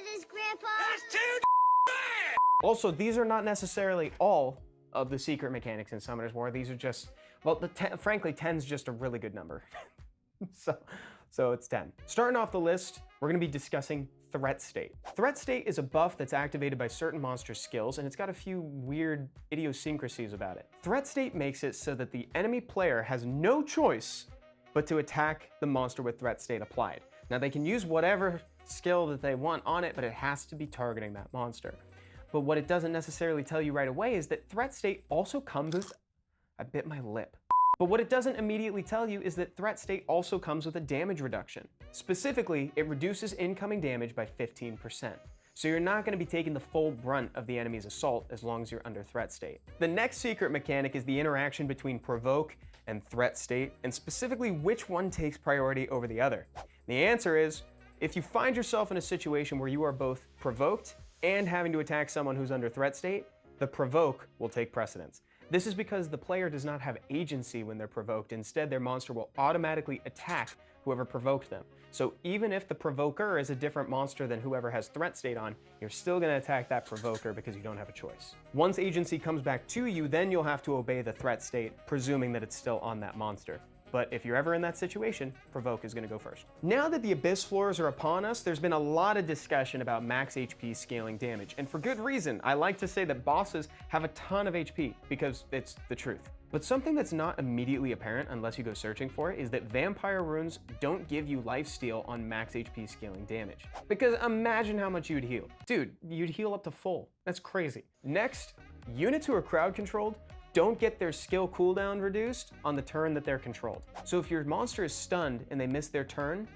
this, Grandpa? That's too bad! Also, these are not necessarily all of the secret mechanics in Summoner's War. These are just, well, frankly, 10's just a really good number. so it's 10. Starting off the list, we're gonna be discussing Threat State. Threat State is a buff that's activated by certain monster skills, and it's got a few weird idiosyncrasies about it. Threat State makes it so that the enemy player has no choice but to attack the monster with Threat State applied. Now they can use whatever skill that they want on it, but it has to be targeting that monster. But what it doesn't necessarily tell you right away is that Threat State also comes with, I bit my lip. But what it doesn't immediately tell you is that Threat State also comes with a damage reduction. Specifically, it reduces incoming damage by 15%. So you're not going to be taking the full brunt of the enemy's assault as long as you're under Threat State. The next secret mechanic is the interaction between Provoke and Threat State, and specifically which one takes priority over the other. The answer is, if you find yourself in a situation where you are both provoked and having to attack someone who's under Threat State, the Provoke will take precedence. This is because the player does not have agency when they're provoked. Instead, their monster will automatically attack whoever provoked them. So even if the provoker is a different monster than whoever has Threat State on, you're still gonna attack that provoker because you don't have a choice. Once agency comes back to you, then you'll have to obey the Threat State, presuming that it's still on that monster. But if you're ever in that situation, Provoke is gonna go first. Now that the Abyss floors are upon us, there's been a lot of discussion about max HP scaling damage, and for good reason. I like to say that bosses have a ton of HP, because it's the truth. But something that's not immediately apparent unless you go searching for it is that Vampire Runes don't give you lifesteal on max HP scaling damage. Because imagine how much you'd heal. Dude, you'd heal up to full. That's crazy. Next, units who are crowd controlled don't get their skill cooldown reduced on the turn that they're controlled. So if your monster is stunned and they miss their turn,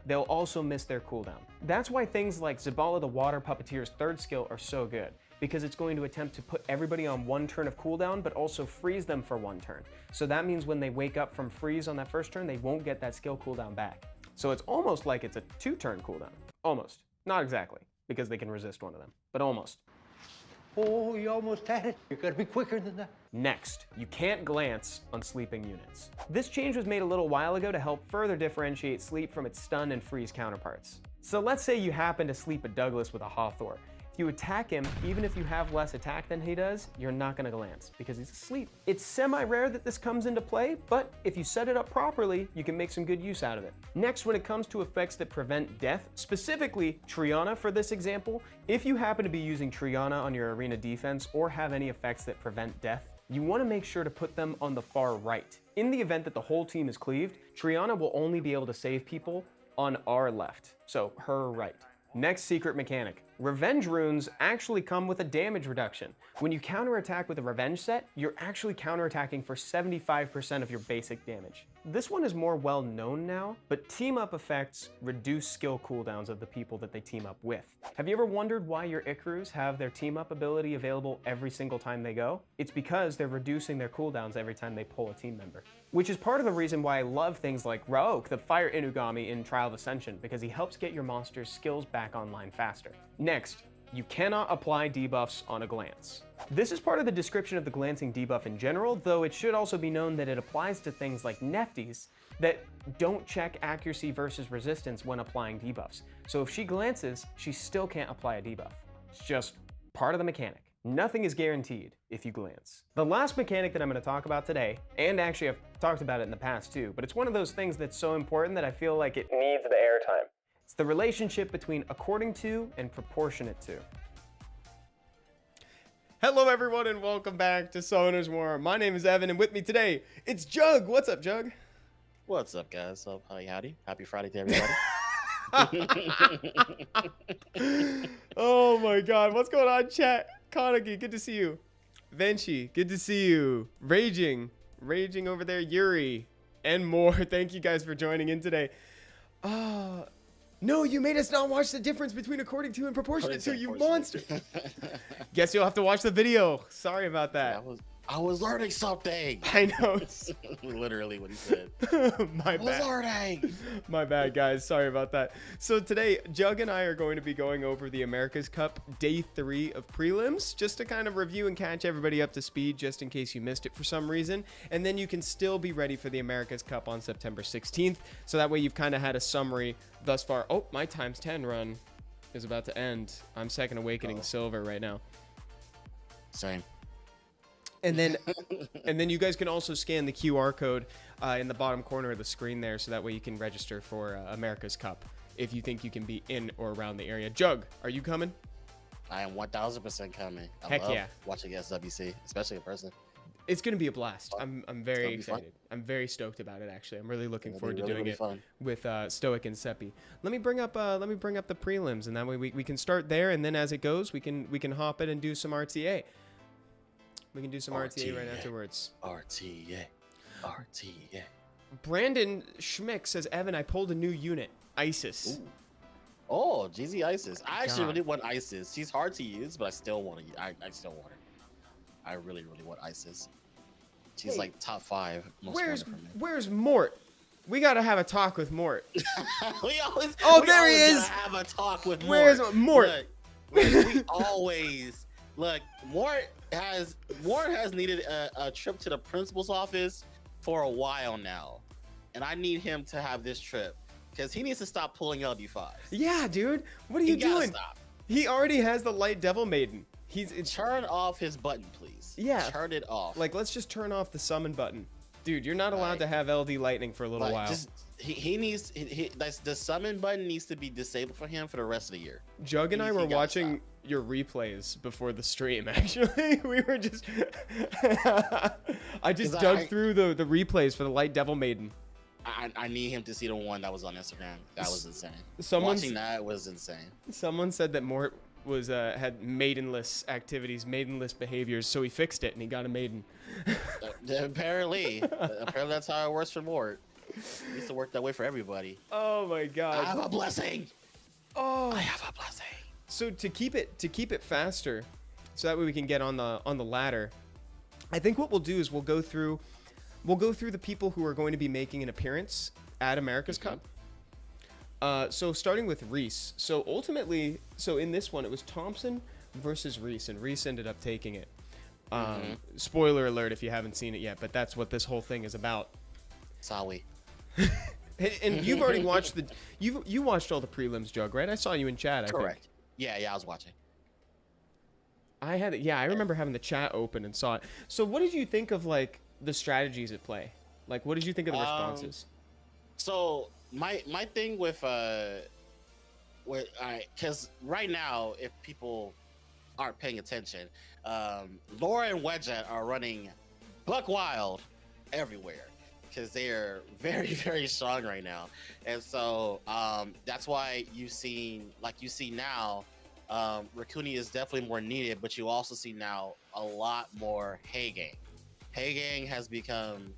they'll also miss their cooldown. That's why things like Zabala the Water Puppeteer's third skill are so good, because it's going to attempt to put everybody on one turn of cooldown, but also freeze them for one turn. So that means when they wake up from freeze on that first turn, they won't get that skill cooldown back. So it's almost like it's a 2-turn cooldown. Almost. Not exactly, because they can resist one of them, but almost. Oh, you almost had it. You gotta be quicker than that. Next, you can't glance on sleeping units. This change was made a little while ago to help further differentiate sleep from its stun and freeze counterparts. So let's say you happen to sleep a Douglas with a Hawthorne. If you attack him, even if you have less attack than he does, you're not gonna glance because he's asleep. It's semi-rare that this comes into play, but if you set it up properly, you can make some good use out of it. Next, when it comes to effects that prevent death, specifically Triana for this example, if you happen to be using Triana on your arena defense or have any effects that prevent death, you wanna make sure to put them on the far right. In the event that the whole team is cleaved, Triana will only be able to save people on our left, so her right. Next secret mechanic. Revenge runes actually come with a damage reduction. When you counterattack with a revenge set, you're actually counterattacking for 75% of your basic damage. This one is more well known now, but team up effects reduce skill cooldowns of the people that they team up with. Have you ever wondered why your Icarus have their team up ability available every single time they go? It's because they're reducing their cooldowns every time they pull a team member. Which is part of the reason why I love things like Raoak, the Fire Inugami in Trial of Ascension, because he helps get your monster's skills back online faster. Next, you cannot apply debuffs on a glance. This is part of the description of the glancing debuff in general, though it should also be known that it applies to things like Nefties that don't check accuracy versus resistance when applying debuffs. So if she glances, she still can't apply a debuff. It's just part of the mechanic. Nothing is guaranteed if you glance. The last mechanic that I'm going to talk about today, and actually I've talked about it in the past too, but it's one of those things that's so important that I feel like it needs the airtime. It's the relationship between according to and proportionate to. Hello everyone and welcome back to Summoner's War. My name is Evan and with me today, it's Jugg. What's up, Jugg? What's up, guys? So, howdy. Happy Friday to everybody. Oh my god, what's going on, chat? Kanagi, good to see you. Venchi, good to see you. Raging over there, Yuri, and more. Thank you guys for joining in today. No, you made us not watch the difference between according to and proportionate to, you monster. Guess you'll have to watch the video. Sorry about that. I was learning something. I know. Literally what he said. My bad. I was learning. My bad, guys. Sorry about that. So today, Jugg and I are going to be going over the America's Cup Day 3 of Prelims, just to kind of review and catch everybody up to speed, just in case you missed it for some reason. And then you can still be ready for the America's Cup on September 16th. So that way you've kind of had a summary thus far. Oh, my times 10 run is about to end. I'm Second Awakening Silver right now. Same. And then you guys can also scan the QR code in the bottom corner of the screen there, so that way you can register for America's Cup if you think you can be in or around the area. Jugg, are you coming? I am 1000% coming. Heck love yeah. watching SWC, especially in person. It's gonna be a blast. I'm very be fun. excited. I'm very stoked about it. Actually, I'm really looking It'll forward be to really, doing really it fun. with Stoic and Seppi. Let me bring up the prelims, and that way we can start there, and then as it goes, we can hop in and do some RTA. We can do some RTA right afterwards. RTA. Brandon Schmick says, Evan, I pulled a new unit, ISIS. Ooh. Oh, GZ Isis. I actually God. really want Isis. She's hard to use, but I still want to. I still want her. I really, really want Isis. She's like top 5 most wanted for me. Where's Mort? We gotta have a talk with Mort. we always. Oh, we there he always is. gotta have a talk with Mort. Where's Mort? Look, we always look. Mort has needed a trip to the principal's office for a while now, and I need him to have this trip because he needs to stop pulling LD5s. Yeah, dude. What are you doing? Stop. He already has the light devil maiden. Turn off his button, please. Yeah. Turn it off. Like, let's just turn off the summon button. Dude, you're not allowed to have LD lightning for a little while. He needs the summon button needs to be disabled for him for the rest of the year. Jugg and I were watching your replays before the stream. Actually, we were just I just dug through the replays for the light devil maiden. I need him to see the one that was on Instagram. That was insane. Watching that was insane. Someone said that Mort was had maidenless activities, maidenless behaviors, so he fixed it and he got a maiden. Apparently that's how it works for Mort. It needs to work that way for everybody. Oh my god. I have a blessing. Oh, I have a blessing. So to keep it faster, so that way we can get on the ladder, I think what we'll do is we'll go through the people who are going to be making an appearance at America's Cup. So starting with Reese. So ultimately, in this one, it was Thompson versus Reese, and Reese ended up taking it. Spoiler alert if you haven't seen it yet, but that's what this whole thing is about. Sorry. And you've already watched you watched all the prelims, Jugg, right? I saw you in chat. Correct. Yeah, I was watching. I remember having the chat open and saw it. So what did you think of like the strategies at play? Like, what did you think of the responses? So my thing with because right now, if people aren't paying attention, Laura and Wedgett are running buck wild everywhere because they are very, very strong right now, and so that's why you see now, Rakuni is definitely more needed, but you also see now a lot more Hey Gang has become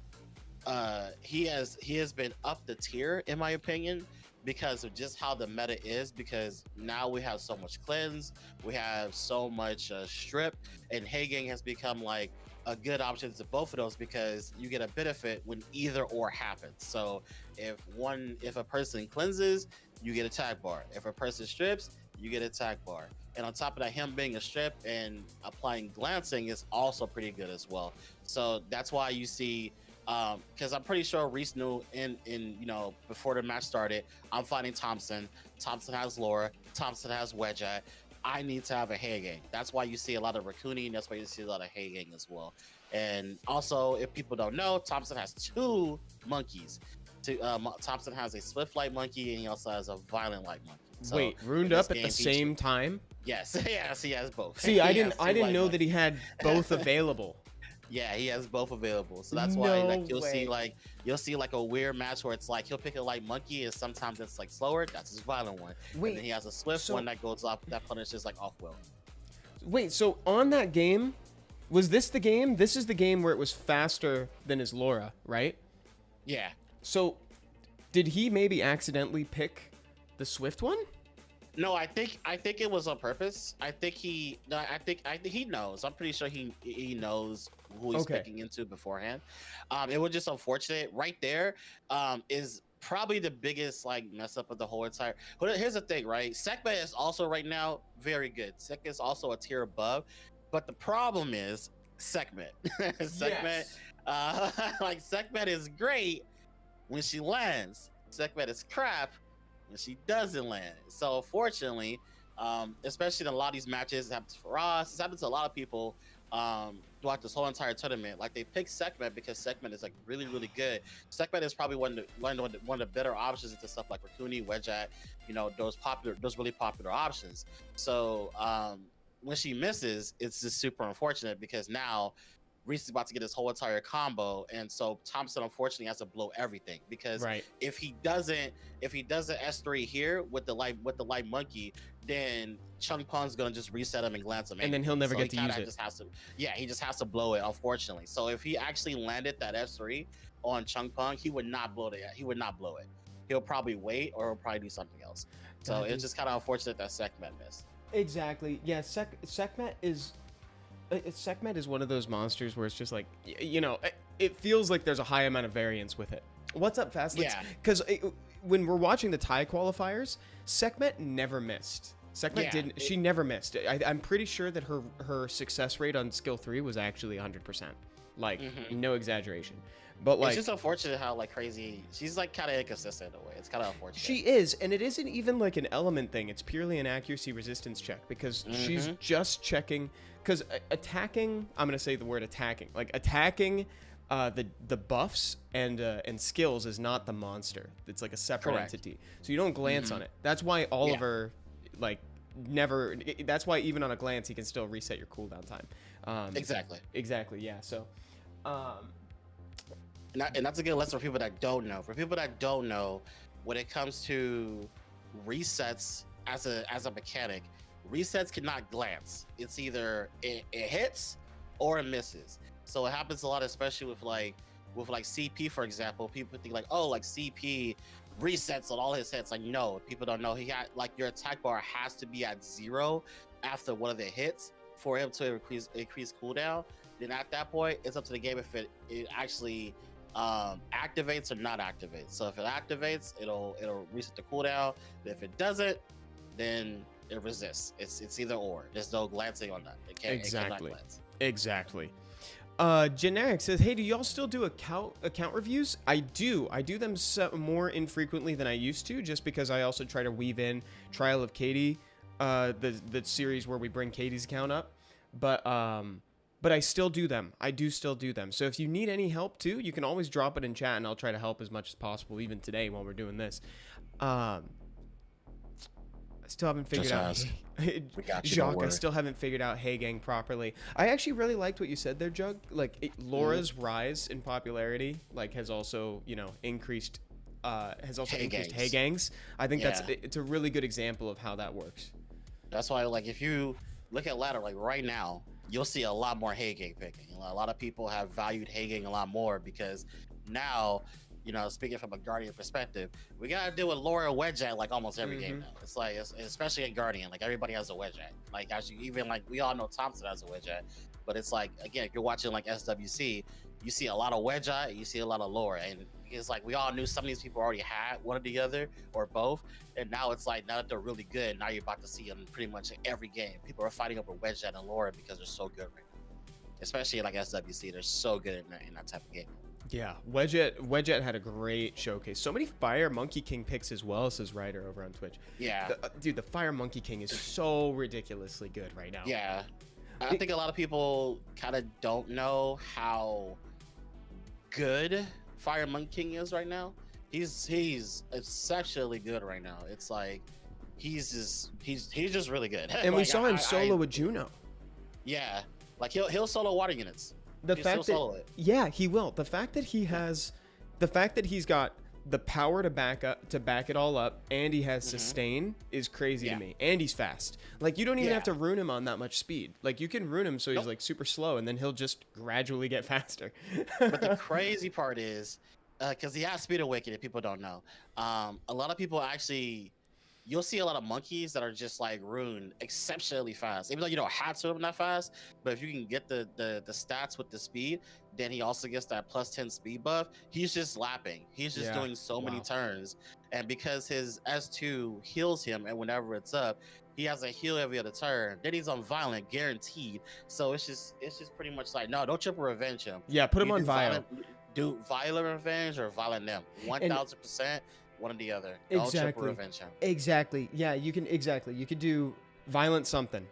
he has been up the tier in my opinion because of just how the meta is, because now we have so much cleanse, we have so much strip, and Hey Gang has become like a good option to both of those because you get a benefit when either or happens. So if a person cleanses, you get attack bar. If a person strips, you get attack bar. And on top of that, him being a strip and applying glancing is also pretty good as well. So that's why you see, because I'm pretty sure Reese knew in before the match started, I'm fighting Thompson. Thompson has Laura. Thompson has Wedgett. I need to have a Hey Gang. That's why you see a lot of Rakuni, and that's why you see a lot of Hey Gang as well. And also, if people don't know, Thompson has 2 monkeys. Thompson has a Swift Light monkey, and he also has a Violent Light monkey. So wait, ruined up at the same time? Yes, yes, he has both. See, I didn't know that he had both available. Yeah, he has both available. So that's why you'll see like a weird match where it's like he'll pick a light monkey and sometimes it's like slower. That's his violent one. Wait, and then he has a swift one that goes off, that punishes like off will. Wait, so on that game, was this the game? This is the game where it was faster than his Laura, right? Yeah. So did he maybe accidentally pick the swift one? No, I think it was on purpose. I think he knows. I'm pretty sure he knows who he's picking into beforehand. It was just unfortunate. Right there is probably the biggest like mess up of the whole entire. But here's the thing, right? Sekhmet is also right now very good. Sekhmet is also a tier above, but the problem is Sekhmet. Sekhmet, like Sekhmet is great when she lands. Sekhmet is crap when she doesn't land. So fortunately, Especially in a lot of these matches. It happens for us. It happens to a lot of people throughout this whole entire tournament. Like they pick Sekhmet because Sekhmet is like really, really good. Sekhmet is probably one of the better options into stuff like Rakuni, Wedgeat, you know, those really popular options. So when she misses, it's just super unfortunate because now Reese is about to get his whole entire combo, and so Thompson unfortunately has to blow everything because Right. if he doesn't S3 here with the light monkey, then Chung Pung's gonna just reset him and glance him, And then he'll never get to use it. Just has to, he just has to blow it, unfortunately. So if he actually landed that S3 on Chung Pung, he would not blow it. He would not blow it. He'll probably wait, or he'll probably do something else. So it's just kind of unfortunate that Sekhmet missed. Exactly. Yeah. Sekhmet is one of those monsters where it's just like, you know, it feels like there's a high amount of variance with it. What's up, Fast? Because when we're watching the Thai qualifiers, Sekhmet never missed. Sekhmet didn't. She never missed. I'm pretty sure that her success rate on skill 3 was actually 100%. Like, no exaggeration. But like, it's just unfortunate how like crazy she's like kind of inconsistent in a way. It's kind of unfortunate. She is, and it isn't even like an element thing. It's purely an accuracy resistance check because she's just checking. Because attacking, I'm gonna say the word attacking. Like attacking, the buffs and skills is not the monster. It's like a separate entity. So you don't glance on it. That's why all of her, like, never. That's why even on a glance, he can still reset your cooldown time. Exactly. Yeah. So. And that's a good lesson for people that don't know. For people that don't know, when it comes to resets as a mechanic, resets cannot glance. It's either it hits or it misses. So it happens a lot, especially with like CP, for example. People think like, oh, like CP resets on all his hits. Like, no, people don't know. He had like your attack bar has to be at 0 after one of the hits for him to increase cooldown. Then at that point, it's up to the game if it actually activates or not activates. So if it activates, it'll reset the cooldown. If it doesn't, then it resists. It's either or. There's no glancing on that. It cannot glance. Exactly. Generic says, hey, do y'all still do account reviews? I do them more infrequently than I used to, just because I also try to weave in Trial of Katie, the series where we bring Katie's account up. But I still do them. I do still do them. So if you need any help too, you can always drop it in chat and I'll try to help as much as possible, even today while we're doing this. I still haven't figured out. Jugg, I still haven't figured out Hey Gang properly. I actually really liked what you said there, Jugg. Like Laura's rise in popularity, like has also, you know, increased. Hey Gangs. I think it's a really good example of how that works. That's why, like, if you look at ladder, like right now, you'll see a lot more Hey Gang picking. A lot of people have valued Hey Gang a lot more because now, you know, speaking from a Guardian perspective, we gotta deal with Laura Wedgeat like almost every game now. It's like, especially in Guardian, like everybody has a Wedgeat. Like we all know Thompson has a Wedgeat, but it's like, again, if you're watching like SWC, you see a lot of Wedgeat, you see a lot of Laura, and it's like we all knew some of these people already had one or the other or both, and now it's like now that they're really good, now you're about to see them pretty much in every game. People are fighting over Wedgeat and Laura because they're so good right now, especially like SWC. They're so good in that type of game. Yeah, Wedgeat had a great showcase. So many Fire Monkey King picks as well, says Ryder over on Twitch. Yeah, dude, the Fire Monkey King is so ridiculously good right now. Yeah, I think a lot of people kind of don't know how good Fire Monkey King is right now. He's exceptionally good right now. It's like he's just really good. And we saw him solo with Juno. Yeah, like he'll solo water units. The fact that he will. The fact that he's got the power to back it all up, and he has sustain is crazy to me. And he's fast. Like you don't even have to rune him on that much speed. Like you can rune him so he's like super slow, and then he'll just gradually get faster. But the crazy part is, because he has speed awakening, people don't know. A lot of people actually. You'll see a lot of monkeys that are just like ruined exceptionally fast, even though you don't have to run that fast. But if you can get the stats with the speed, then he also gets that +10 speed buff. He's just lapping. He's just doing so many turns, and because his S2 heals him, and whenever it's up, he has a heal every other turn. Then he's on violent, guaranteed. So it's just pretty much like, no, don't triple revenge him. Yeah, put him on violent. Do violent revenge or violent them. 1000%. One or the other. Don't triple revenge him. Exactly. Yeah, you can You could do Violent something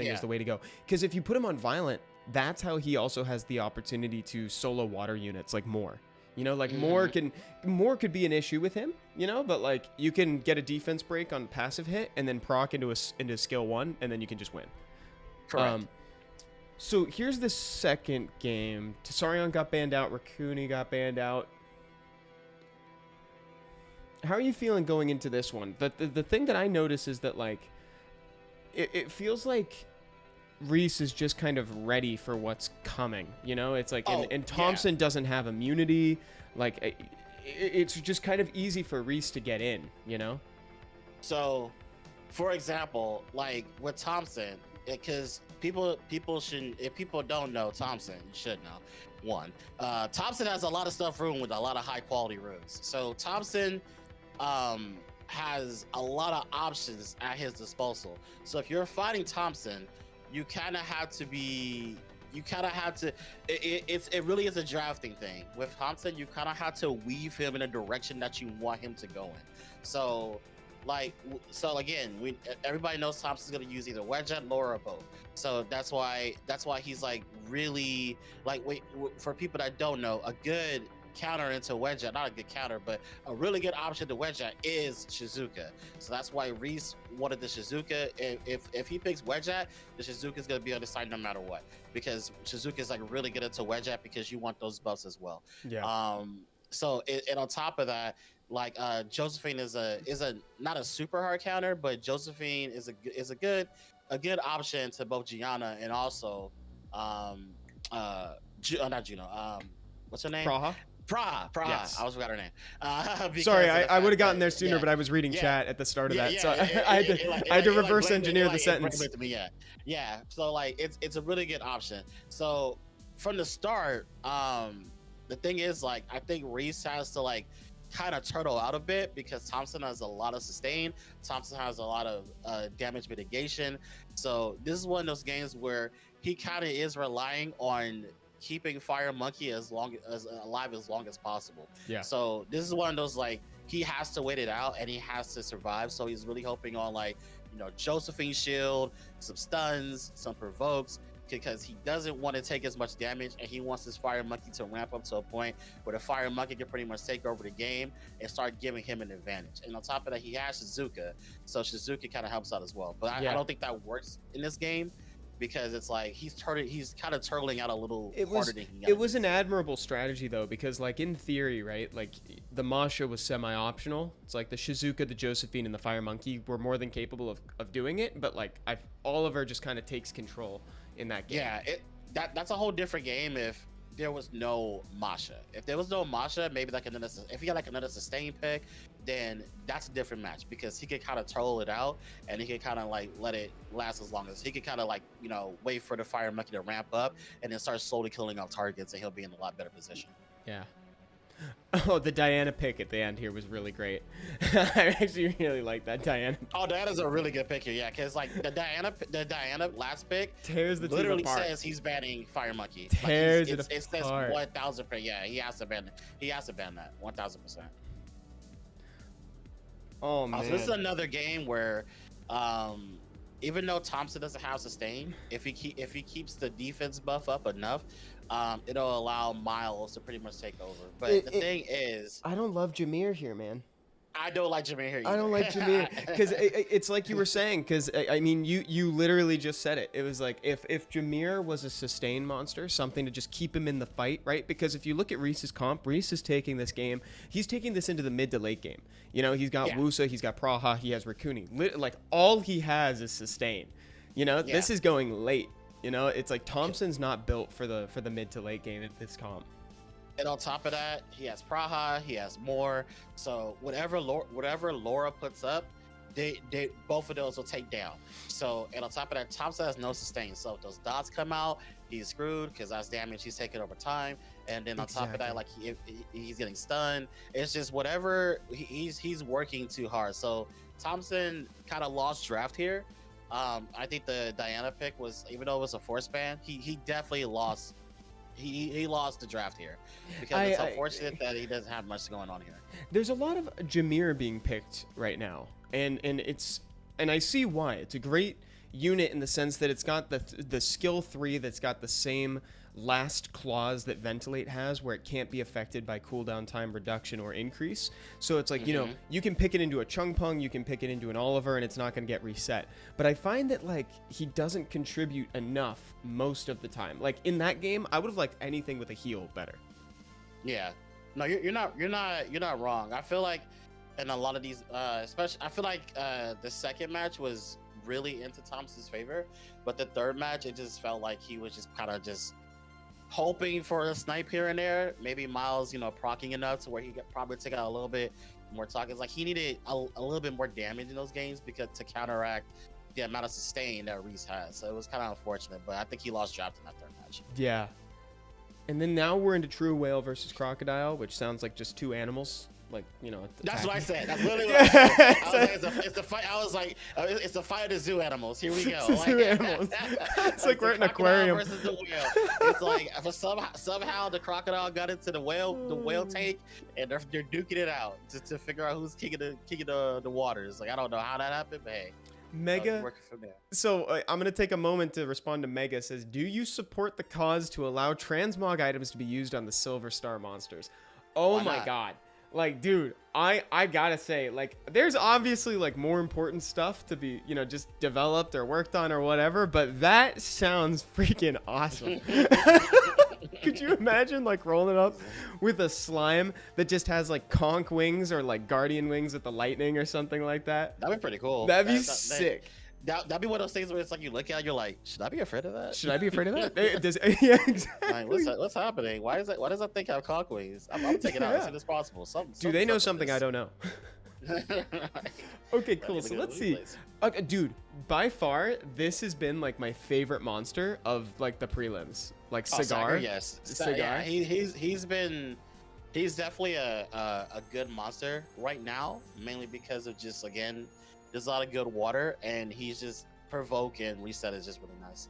is the way to go. Because if you put him on violent, that's how he also has the opportunity to solo water units like more. You know, like more could be an issue with him, you know, but like you can get a defense break on passive hit and then proc into skill 1 and then you can just win. Correct. So here's the second game. Tsarion got banned out, Rakuni got banned out. How are you feeling going into this one? The thing that I notice is that like it feels like Reese is just kind of ready for what's coming, you know? It's like, and Thompson doesn't have immunity. Like, it's just kind of easy for Reese to get in, you know? So, for example, like with Thompson, because people shouldn't, if people don't know Thompson, you should know. One, Thompson has a lot of stuff ruined with a lot of high quality runes. So Thompson has a lot of options at his disposal. So if you're fighting Thompson, you kind of have to be, it really is a drafting thing. With Thompson, you kind of have to weave him in a direction that you want him to go in. So again, everybody knows Thompson's gonna use either wedge at lower or both. So that's why he's like really like, for people that don't know, a good counter into wedge at, not a good counter, but a really good option to wedge at is Shizuka. So that's why Reese wanted the Shizuka. If he picks wedge at, the Shizuka is going to be on the side no matter what, because Shizuka is like really good into wedge at because you want those buffs as well. Yeah. So and on top of that, like Josephine is a not a super hard counter, but Josephine is a good option to both Gianna and also not Juno. What's her name? Praha. Yes. I almost forgot her name. Sorry, I would have gotten there sooner, but I was reading chat at the start of that, so I had to reverse engineer the sentence. Yeah. So like, it's a really good option. So from the start, the thing is, like, I think Reese has to like kind of turtle out a bit because Thompson has a lot of sustain. Thompson has a lot of damage mitigation. So this is one of those games where he kind of is relying on keeping Fire Monkey alive as long as possible. Yeah. So this is one of those, like, he has to wait it out and he has to survive. So he's really hoping on, like, you know, Josephine shield, some stuns, some provokes, because he doesn't want to take as much damage and he wants his Fire Monkey to ramp up to a point where the Fire Monkey can pretty much take over the game and start giving him an advantage. And on top of that, he has Shizuka, so Shizuka kind of helps out as well. But I don't think that works in this game, because it's like he's kind of turtling out a little harder than he got. It was an admirable strategy though, because like in theory, right, like the Masha was semi-optional. It's like the Shizuka, the Josephine, and the Fire Monkey were more than capable of doing it, but like Oliver just kind of takes control in that game. Yeah, that's a whole different game if there was no Masha. If there was no Masha, maybe like if he got like another sustain pick, then that's a different match, because he could kind of troll it out and he could kind of like let it last as long as he could kind of like, you know, wait for the Fire Monkey to ramp up and then start slowly killing off targets, and he'll be in a lot better position. Yeah. Oh, the Diana pick at the end here was really great. I actually really like that Diana. Oh, Diana's a really good pick here, yeah, because like the Diana last pick tears the team literally apart. says he's banning Fire Monkey. Tears like it says apart. 1,000%. Yeah, he has to ban that 1,000%. Oh man. So this is another game where, even though Thompson doesn't have sustain, if he keeps the defense buff up enough, it'll allow Miles to pretty much take over. But the thing is, I don't love Jameer here, man. I don't like Jameer here either. I don't like Jameer because it's like you were saying, because I mean you literally just said it. It was like if Jameer was a sustain monster, something to just keep him in the fight, right? Because if you look at Reese's comp, Reese is taking this game, he's taking this into the mid to late game. You know, he's got Wusa, he's got Praha, he has Rakuni. Like all he has is sustain. You know, this is going late. You know, it's like Thompson's not built for the mid to late game at this comp. And on top of that, he has Praha, he has more. So whatever Laura puts up, they both of those will take down. So, and on top of that, Thompson has no sustain. So if those dots come out, he's screwed because that's damage he's taking over time. And then on top of that, like he's getting stunned. It's just whatever, he's working too hard. So Thompson kind of lost draft here. I think the Diana pick was, even though it was a force ban, he definitely lost. He lost the draft here because it's unfortunate that he doesn't have much going on here. There's a lot of Jameer being picked right now, and it's and I see why. It's a great unit in the sense that it's got the skill 3 that's got the same last clause that Ventilate has, where it can't be affected by cooldown time reduction or increase. So it's like, you know, you can pick it into a Chung Pung, you can pick it into an Oliver, and it's not going to get reset. But I find that, like, he doesn't contribute enough most of the time. Like, in that game, I would have liked anything with a heal better. Yeah. No, you're not wrong. I feel like in a lot of these, especially, I feel like the second match was really into Thomas's favor, but the third match, it just felt like he was just kind of just hoping for a snipe here and there. Maybe Miles, you know, proccing enough to where he could probably take out a little bit more targets. Like, he needed a little bit more damage in those games because to counteract the amount of sustain that Reese has. So it was kind of unfortunate, but I think he lost draft in that third match. Yeah. And then now we're into True Whale versus Crocodile, which sounds like just two animals. Like, you know, that's what I said. That's literally what I said. I was like, it's a fight. I was like, it's a fight of the zoo animals. Here we go. Zoo animals. It's like we're in an aquarium. Versus the whale. It's like for somehow the crocodile got into the whale tank, and they're duking it out to figure out who's king of the waters. Like, I don't know how that happened, but hey. Mega. So I'm gonna take a moment to respond to Mega. Says, do you support the cause to allow transmog items to be used on the Silver Star monsters? Oh my god. Like, dude, I gotta say, like, there's obviously, like, more important stuff to be, you know, just developed or worked on or whatever, but that sounds freaking awesome. Could you imagine, like, rolling up with a slime that just has, like, conch wings or, like, guardian wings with the lightning or something like that? That'd be pretty cool. That'd be sick. That'd be one of those things where it's like you look at it, you're like, should I be afraid of that? Should I be afraid of that? Yeah, exactly. Like, what's happening? Why does that thing have conch wings? I'm taking it out as soon as possible. Do they know something I don't know? Okay, cool. So let's see. Okay, dude, by far, this has been like my favorite monster of like the prelims. Like Cigar. Yes. Cigar. Yeah, he's definitely a good monster right now, mainly because of just, again, there's a lot of good water, and he's just provoke and reset is just really nice.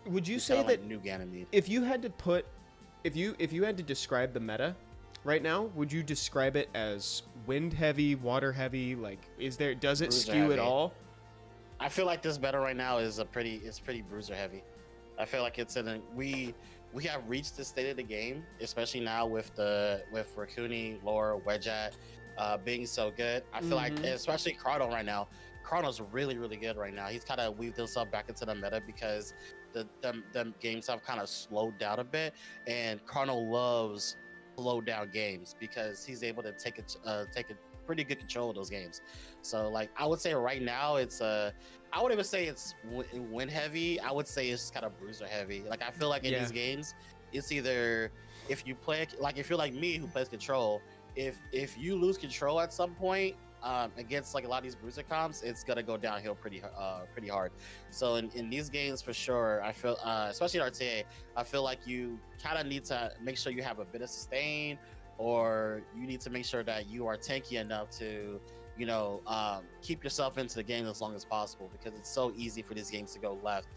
Would you say that like new Ganymede. If you had to describe the meta right now, would you describe it as wind heavy, water heavy? Like, does it Bruiser skew heavy. at all? I feel like this meta right now is pretty bruiser heavy. I feel like we have reached the state of the game, especially now with Rakuni, Laura, Wedgeat being so good. I feel like, especially Chrono right now, Chrono's really, really good right now. He's kind of weaved himself back into the meta because the games have kind of slowed down a bit, and Chrono loves slow down games because he's able to take a pretty good control of those games. So, like, I would say right now I wouldn't even say it's win heavy. I would say it's kind of bruiser heavy. Like, I feel like in these games, it's either if you play, like, if you're like me who plays control, if you lose control at some point against like a lot of these bruiser comps, it's gonna go downhill pretty hard. So in these games, for sure, I feel especially in RTA, I feel like you kind of need to make sure you have a bit of sustain, or you need to make sure that you are tanky enough to, you know, keep yourself into the game as long as possible, because it's so easy for these games to go left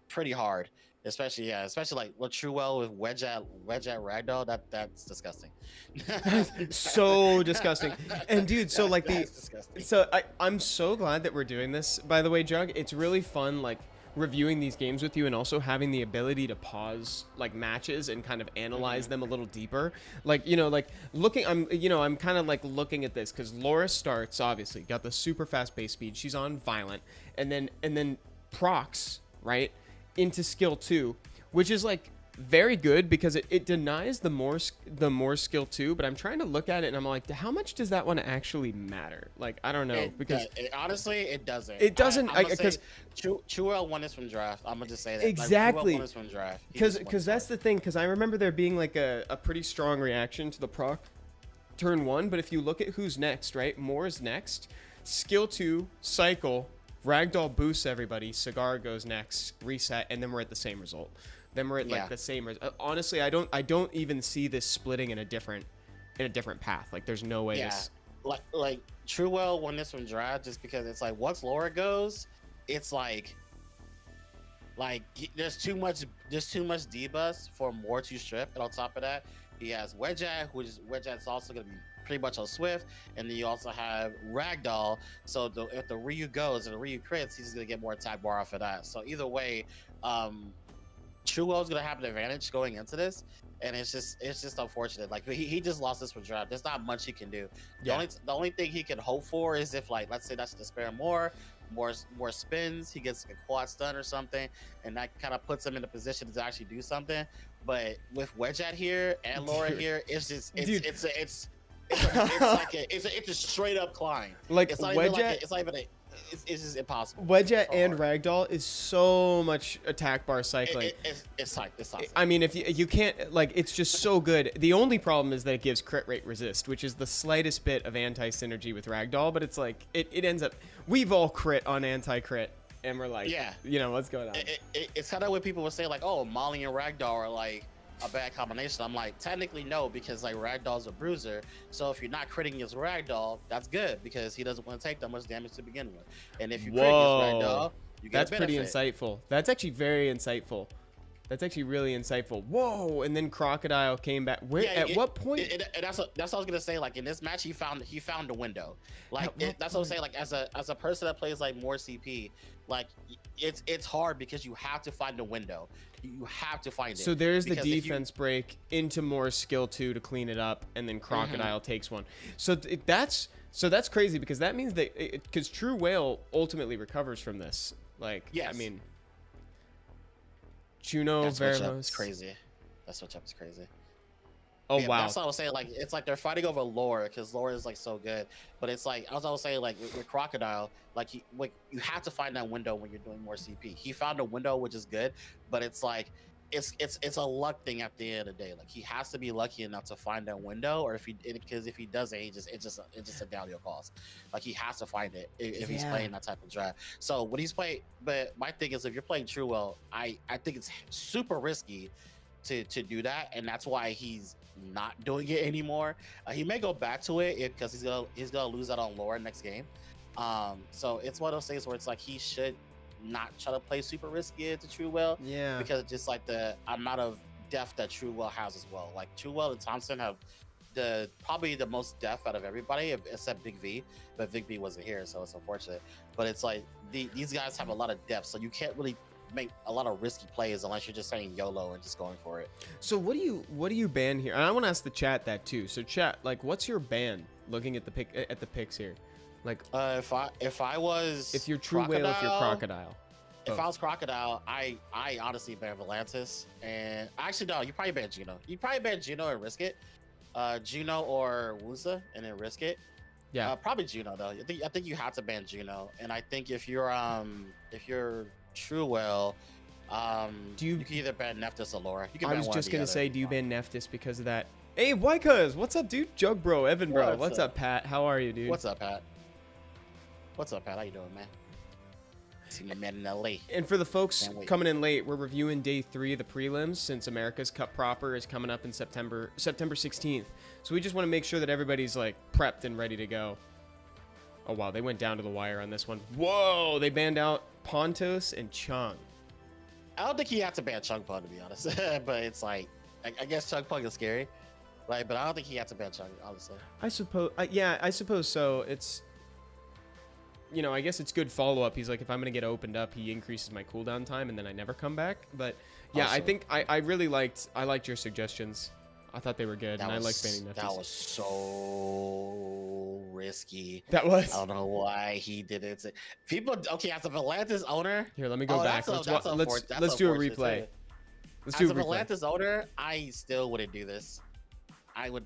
pretty hard. Especially like what Truewell with Wedgeat Ragdoll, that's disgusting. So disgusting. And dude, so like I'm so glad that we're doing this, by the way, Jugg. It's really fun, like, reviewing these games with you and also having the ability to pause like matches and kind of analyze them a little deeper. Like, you know, like I'm kind of like looking at this because Laura starts, obviously got the super fast base speed, she's on violent, and then procs, right, into skill 2, which is like very good because it denies the more skill 2, but I'm trying to look at it and I'm like, how much does that one actually matter? Like, I don't know, because honestly it doesn't. It doesn't, because Truewell won this from draft. I'm gonna just say that exactly. Like, won this from draft Because that's the thing. Because I remember there being like a pretty strong reaction to the proc turn 1, but if you look at who's next, right? Moore's next, skill 2, cycle, Ragdoll boosts everybody, Cigar goes next, reset, and then we're at the same result. Then we're at like the same honestly, I don't even see this splitting in a different path. Like, there's no way this. Like Truewell won this from draft just because it's like once Laura goes, it's like there's too much debus for more to strip, and on top of that, he has Wedgeat, Wedgeat's also gonna be pretty much on Swift, and then you also have Ragdoll. So if the Ryu goes and the Ryu crits, he's gonna get more attack bar off of that. So either way, Truewell is gonna have an advantage going into this, and it's just unfortunate. Like he just lost this for draft. There's not much he can do. The only thing he can hope for is if, like, let's say that's to spare more spins, he gets a quad stun or something, and that kind of puts him in a position to actually do something. But with Wedget here and Laura here, it's a straight up climb. Like it's not Wedget, it's just impossible. Wedget and Ragdoll is so much attack bar cycling. It's tough. I mean, if you can't, like, it's just so good. The only problem is that it gives crit rate resist, which is the slightest bit of anti-synergy with Ragdoll, but it's like, it ends up, we've all crit on anti-crit, and we're like, yeah, you know, what's going on? It's kind of what people would say, like, oh, Molly and Ragdoll are like a bad combination. I'm like, technically no, because like Ragdoll's a bruiser, so if you're not critting his Ragdoll, that's good, because he doesn't want to take that much damage to begin with. And if you crit his Ragdoll, you get that's a pretty insightful. That's actually very insightful. That's actually really insightful. Whoa! And then Crocodile came back. At what point? That's what I was gonna say. Like in this match, he found a window. Like that's what I'm saying. Like as a person that plays like more CP, like it's hard because you have to find a window. You have to find it. So there's the defense break into more skill 2 to clean it up, and then Crocodile takes one. So that's crazy, because that means that because True Whale ultimately recovers from this. Like, yes. I mean, Juno Verlos. It's crazy. That switch up is crazy. Oh yeah, wow. That's what I was saying. Like it's like they're fighting over lore, because lore is like so good. But it's like I was saying, like with Crocodile, like you have to find that window when you're doing more CP. He found a window, which is good, but it's like it's a luck thing at the end of the day. Like he has to be lucky enough to find that window, or if he doesn't, it's just a downhill cost. Like he has to find it if he's playing that type of draft. So when he's playing, but my thing is, if you're playing Truewell, I think it's super risky to do that, and that's why he's not doing it anymore. He may go back to it because he's gonna lose that on lore next game. So it's one of those things where it's like he should not try to play super risky into Truewell. Yeah. Because just like the amount of depth that Truewell has as well. Like Truewell and Thompson have probably the most depth out of everybody except Big V, but Big V wasn't here, so it's unfortunate. But it's like these guys have a lot of depth, so you can't really make a lot of risky plays unless you're just saying YOLO and just going for it. So what do you ban here? And I want to ask the chat that too. So chat, like, what's your ban? Looking at the picks here, like if you're True Whale, if you're Crocodile. If I was Crocodile, I honestly ban Volantis, and actually no, you probably ban Juno. You probably ban Juno and risk it. Juno or Wusa and then risk it. Yeah. Probably Juno though. I think you have to ban Juno, and I think if you're Truewell, you can either ban Nephthys or Laura. You can ban I was just gonna say, do you ban Nephthys Nephthys because of that? Hey, Wykuz, what's up, dude? Jug bro, Evan bro, what's up, Pat? How are you, dude? What's up, Pat? How you doing, man? See my man in LA. And for the folks coming in late, we're reviewing day 3 of the prelims, since America's Cup proper is coming up in September 16th. So we just want to make sure that everybody's like prepped and ready to go. Oh wow, they went down to the wire on this one. Whoa, they banned out Pontos and Chung. I don't think he had to ban Chug Pug, to be honest. But it's like, I guess Chug Pug is scary, right? But I don't think he had to ban Chug, honestly. I suppose, yeah, I suppose so. It's, you know, I guess it's good follow-up. He's like, if I'm going to get opened up, he increases my cooldown time, and then I never come back. But yeah, also, I think I really liked your suggestions. I thought they were good, and I like banning Nephthys. That was so risky. That was. I don't know why he did it. People, okay, as a Volantis owner. Here, let me go back. Let's do a replay. Let's do a replay. As a Volantis owner, I still wouldn't do this. I would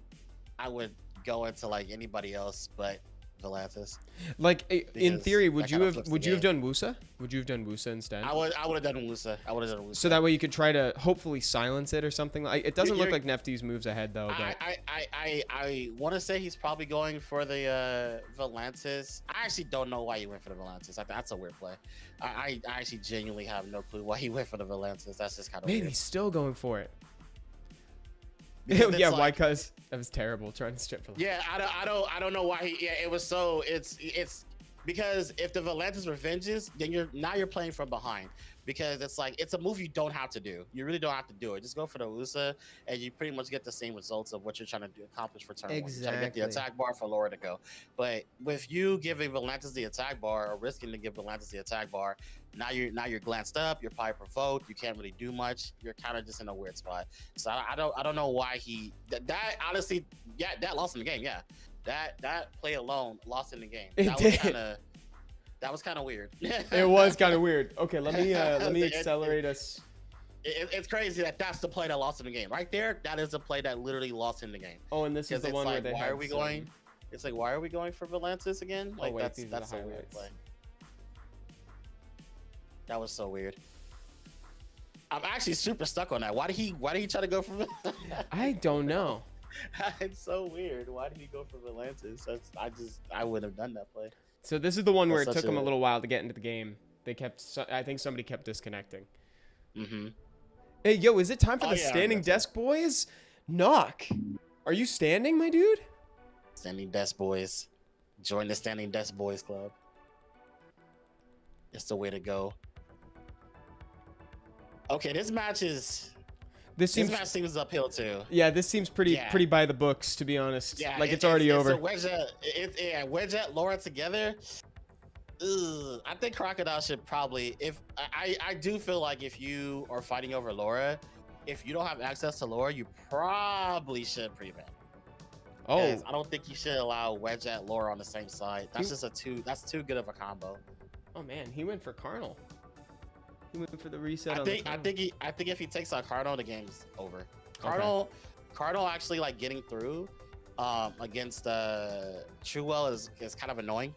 go into like anybody else, but Volantis. Like in theory, would you have done Wusa? Would you have done Wusa instead? I would have done Wusa. So that way you could try to hopefully silence it or something. Like it doesn't look like Nephthys moves ahead though. But I want to say he's probably going for the Volantis. I actually don't know why he went for the Volantis. That's a weird play. I actually genuinely have no clue why he went for the Volantis. That's just kind of weird. He's still going for it. Yeah, like, why? Cause that was terrible trying to strip. Yeah, I don't know why he. Yeah, it was so. It's because if the Volantis revenges, then you're playing from behind, because it's like it's a move you don't have to do. You really don't have to do it. Just go for the Usa, and you pretty much get the same results of what you're trying to accomplish for turn 1. You're trying to get the attack bar for Laura to go. But with you giving Volantis the attack bar, or risking to give Volantis the attack bar, now you're glanced up. You're probably provoked. You can't really do much. You're kind of just in a weird spot. So I don't know why that honestly, yeah, that lost in the game. Yeah, that play alone lost in the game. That was kind of weird. It was kind of weird. Okay, let me accelerate us. It's crazy that's the play that lost in the game. Right there, that is the play that literally lost in the game. Oh, and this is the one where they why are we going? It's like, why are we going for Volantis again? Like, wait, that's a weird play. That was so weird. I'm actually super stuck on that. Why did he try to go for? I don't know. It's so weird. Why did he go for Volantis? I wouldn't have done that play. So this is the one where it took him a little while to get into the game. I think somebody kept disconnecting. Mm-hmm. Hey, yo, is it time for the standing desk boys? Knock. Are you standing, my dude? Standing desk boys. Join the standing desk boys club. It's the way to go. Okay, this match seems uphill too. Yeah, this seems pretty by the books, to be honest. Yeah, like it's already over. Wedget, Laura together. Ugh, I think Crocodile should probably. I do feel like if you are fighting over Laura, if you don't have access to Laura, you probably should prevent. Oh, I don't think you should allow Wedget Laura on the same side. That's that's too good of a combo. Oh man, he went for Carnal. He went for the reset. I think if he takes out Cardinal, the game's over. Cardinal actually like getting through against Truewell is kind of annoying,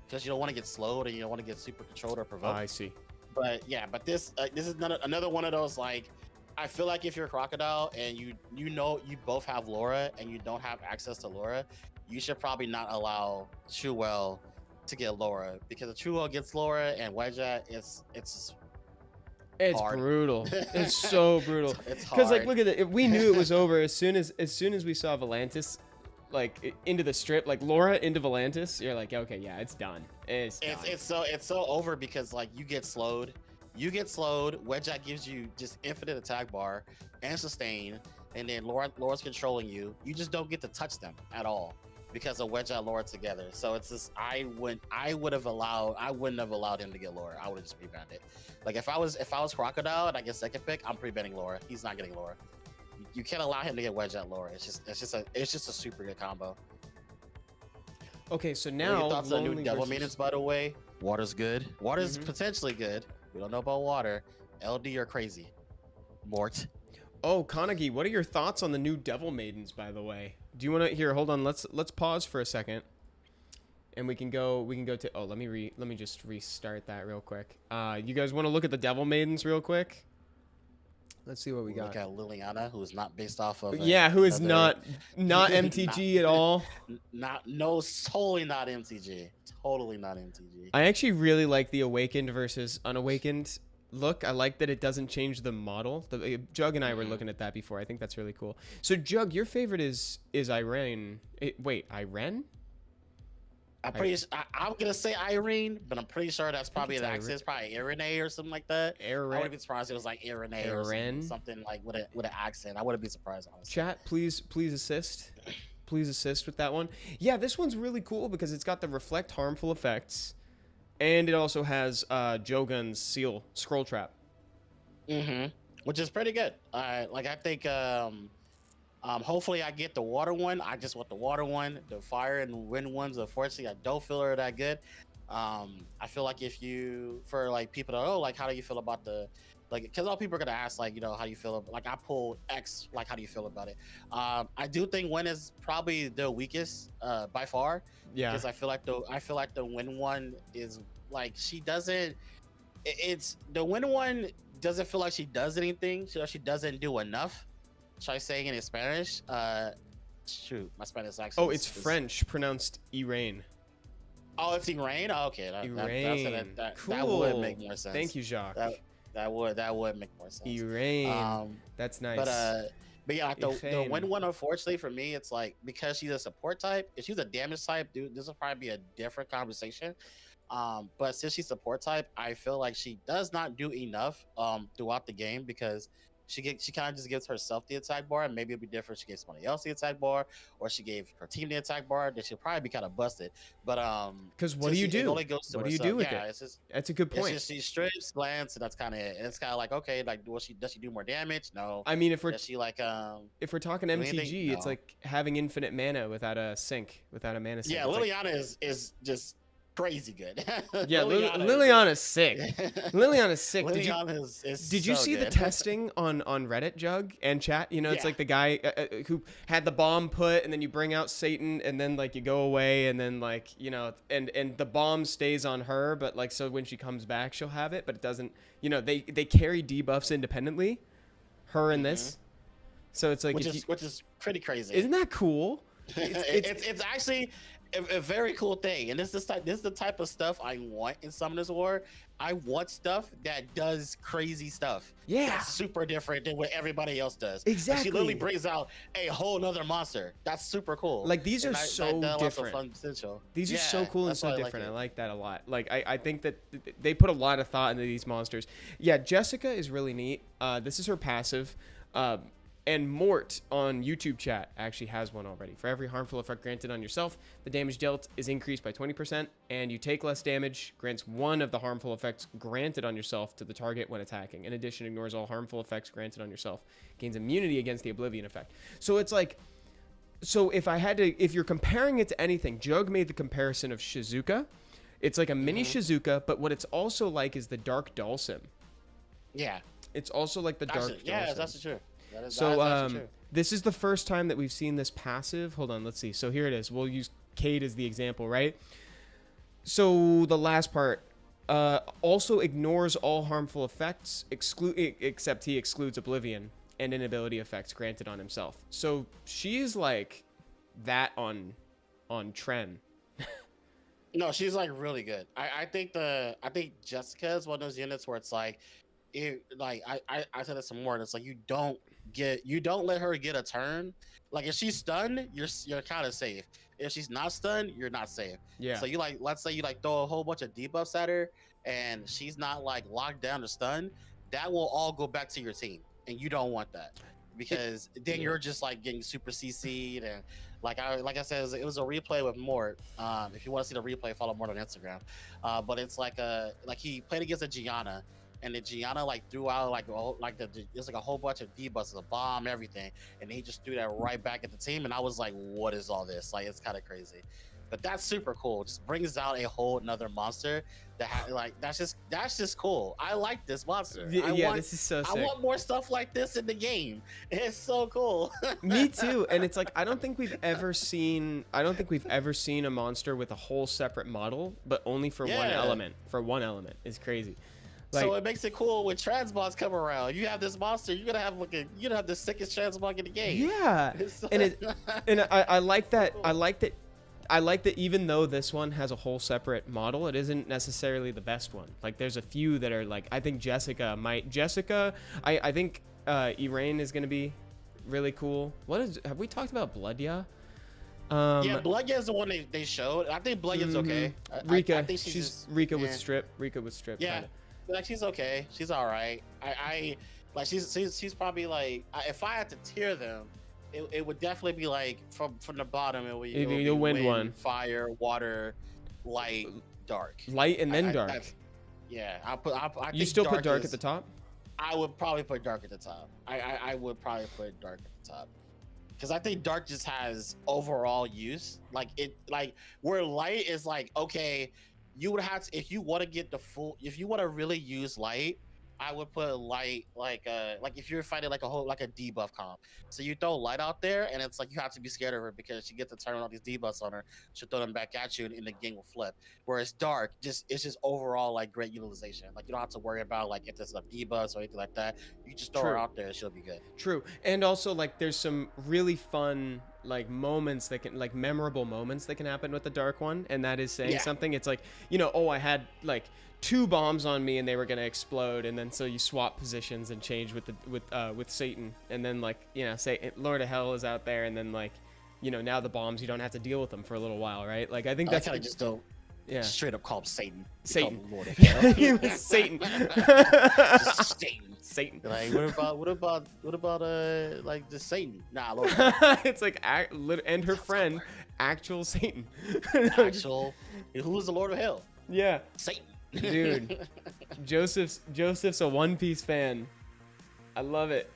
because you don't want to get slowed and you don't want to get super controlled or provoked. I see. But yeah, this is another one of those, like, I feel like if you're a Crocodile and you know you both have Laura and you don't have access to Laura, you should probably not allow Truewell to get Laura, because if Truewell gets Laura and Wedget, it's hard. Brutal. It's so brutal. It's hard. Because like, look at it. If we knew it was over as soon as we saw Volantis, like into the strip, like Laura into Volantis, you're like, okay, yeah, it's done. It's so over, because like you get slowed. Wedget gives you just infinite attack bar and sustain, and then Laura's controlling you. You just don't get to touch them at all because of Wedget and Laura together. So it's just I wouldn't have allowed him to get Laura. I would have just pre-banned it. Like if I was Crocodile and I get second pick, I'm pre-banning Laura. He's not getting Laura. You can't allow him to get Wedget Laura. It's just a super good combo. Okay, so now what are your thoughts on new Devil Maidens, by the way? Water's good. Water's potentially good. We don't know about water. LD are crazy. Mort. Oh, Kanagi, what are your thoughts on the new Devil Maidens, by the way? Do you want to here? Hold on. Let's pause for a second, and we can go to. Oh, let me just restart that real quick. You guys want to look at the Devil Maidens real quick? Let's see what we got. Look at Liliana, who is not based off of. Who is not MTG at all. Totally not MTG. Totally not MTG. I actually really like the Awakened versus Unawakened look. I like that it doesn't change the model. Jugg and I were looking at that before. I think that's really cool. So Jugg, your favorite is Irene. Wait, Irene? I'm gonna say Irene, but I'm pretty sure that's probably the accent. It's probably Irene or something like that. I wouldn't be surprised if it was like Irene or something like with an accent. I wouldn't be surprised, honestly. Chat, please assist. Please assist with that one. Yeah, this one's really cool because it's got the reflect harmful effects, and it also has Jogun's seal scroll trap. Which is pretty good. I think hopefully I get the water one. I just want the water one. The fire and wind ones, unfortunately, I don't feel are that good. I feel like if you, for like people to, like, how do you feel about the, like, because all people are gonna ask, like, how do you feel about, like, I pulled X, like, how do you feel about it? I do think Win is probably the weakest by far. Yeah. Because I feel like the Win one is like, she doesn't. The Win one doesn't feel like she does anything. She doesn't do enough. Try saying it in Spanish. Shoot, my Spanish accent. Oh, it's French, pronounced Irene. Oh, it's Irene. Oh, okay, Irene. Cool. That would make more sense. Thank you, Jacques. That would make more sense. Irene. That's nice. But yeah, like the Insane. win one, unfortunately for me, it's like because she's a support type. If she's a damage type, dude, this will probably be a different conversation. But since she's support type, I feel like she does not do enough throughout the game because she kind of just gives herself the attack bar, and maybe it'd be different if she gave somebody else the attack bar, or she gave her team the attack bar. Then she'll probably be kind of busted. But because what do you do? Only goes to what do you herself. do with Yeah, it? it's just, That's a good it's point. just she strips, glance, and that's kind of it. And it's kind of like, okay, like does she do more damage? No. I mean, if we're Does she like if we're talking do MTG, anything? it's No. like having infinite mana without a sink, without a mana sink. Yeah, It's like- Liliana is just crazy good. yeah, Liliana is- Liliana's sick. Liliana's sick. Liliana is Did you so see the good. testing on Reddit, Jug and chat? You know, it's Yeah. like the guy who had the bomb put, and then you bring out Satan, and then like you go away, and then like you know, and the bomb stays on her, but like so when she comes back, she'll have it, but it doesn't. You know, they carry debuffs independently, her and this. So it's like which is pretty crazy. isn't that cool? It's actually a very cool thing, and this is the type of stuff I want in Summoners War. I want stuff that does crazy stuff. Yeah. That's super different than what everybody else does. Like, Exactly. she literally brings out a whole nother monster. That's super cool. Like, these are And so that allows some different. fun potential. These are Yeah, so cool and that's so why I like different. it. I like that a lot. Like I think that they put a lot of thought into these monsters. Yeah, Jessica is really neat. This is her passive. And Mort on YouTube chat actually has one already. For every harmful effect granted on yourself, the damage dealt is increased by 20%, and you take less damage, grants one of the harmful effects granted on yourself to the target when attacking. In addition, ignores all harmful effects granted on yourself. Gains immunity against the Oblivion effect. So it's like, so if you're comparing it to anything, Jug made the comparison of Shizuka. It's like a mini Shizuka, but what it's also like is the Dark Dhalsim. Yeah. It's also like the Dark Dhalsim. Yeah, that's true. So that's true. this is the first time that we've seen this passive. Hold on, let's see. So here it is. We'll use Cade as the example, right? So the last part also ignores all harmful effects, except he excludes Oblivion and inability effects granted on himself. So she is like that on Tren. No, she's like really good. I think Jessica is one of those units where it's like, I said this some more. And it's like you don't let her get a turn. Like if she's stunned, you're kind of safe. If she's not stunned, you're not safe. Yeah. So you let's say you throw a whole bunch of debuffs at her, and she's not like locked down or stunned. That will all go back to your team, and you don't want that because then you're just like getting super CC'd and like I said, it was a replay with Mort. If you want to see the replay, follow Mort on Instagram. But it's like he played against a Gianna. And the Gianna threw out there's a whole bunch of debuffs, a bomb, everything, and he just threw that right back at the team. And I was like, "What is all this?" Like, it's kind of crazy, but that's super cool. Just brings out a whole another monster that's just cool. I like this monster. This is so sick. I want more stuff like this in the game. It's so cool. Me too. And it's like I don't think we've ever seen a monster with a whole separate model, but only for one element. For one element is crazy. Like, so it makes it cool when transmogs come around. You have this monster, you're gonna have the sickest transmog in the game. Yeah, and I like that. I like that even though this one has a whole separate model, it isn't necessarily the best one. Like there's a few that are like I think Jessica. I think Iraine is gonna be really cool. Have we talked about Bloodya? Yeah, Bloodya is the one they showed. I think Bloodya's okay. Rika, I think she's Rika with strip. Rika with strip. Yeah. Kinda. Like she's okay. She's all right. I like she's probably like if I had to tier them, it would definitely be like from the bottom. It would you'll win one. Fire, water, light, dark. Light and then dark. Yeah, I you still put dark at the top? I would probably put dark at the top. I would probably put dark at the top. Because I think dark just has overall use. Where light is like, okay, you would have to, if you want to really use light, I would put light like if you're fighting like a debuff comp. So you throw light out there and it's like you have to be scared of her because she gets to turn all these debuffs on her. She'll throw them back at you and the game will flip. Whereas dark it's just overall like great utilization. Like you don't have to worry about like if there's like debuffs or anything like that. You just throw her out there and she'll be good. True. And also like there's some really fun like moments that can, like memorable moments that can happen with the Dark One, and that is saying Yeah. something. It's like, you know, oh, I had like 2 bombs on me and they were gonna explode, and then so you swap positions and change with Satan, and then like, you know, say Lord of Hell is out there, and then like, you know, now the bombs, you don't have to deal with them for a little while, right? Like I think that's kind of just don't yeah. straight up call him Satan. You Satan. call him Lord of Hell. Satan. Just Satan. Satan. Like what about like the Satan? Nah, Lord of Hell. It's like and her friend, actual Satan. Actual. Who's the Lord of Hell? Yeah. Satan. Dude, Joseph's a One Piece fan. I love it.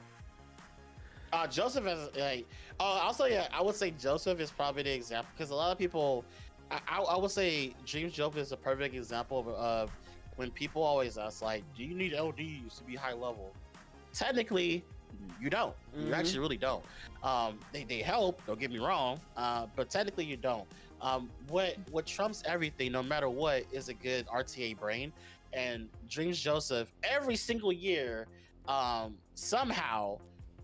Joseph is like, also yeah, I would say Joseph is probably the example because a lot of people, I would say Dreams Joseph is a perfect example of when people always ask like, do you need LDs to be high level? Technically, you don't. You actually really don't. They help. Don't get me wrong. But technically, you don't. What trumps everything, no matter what, is a good RTA brain. And Dreams Joseph every single year, somehow,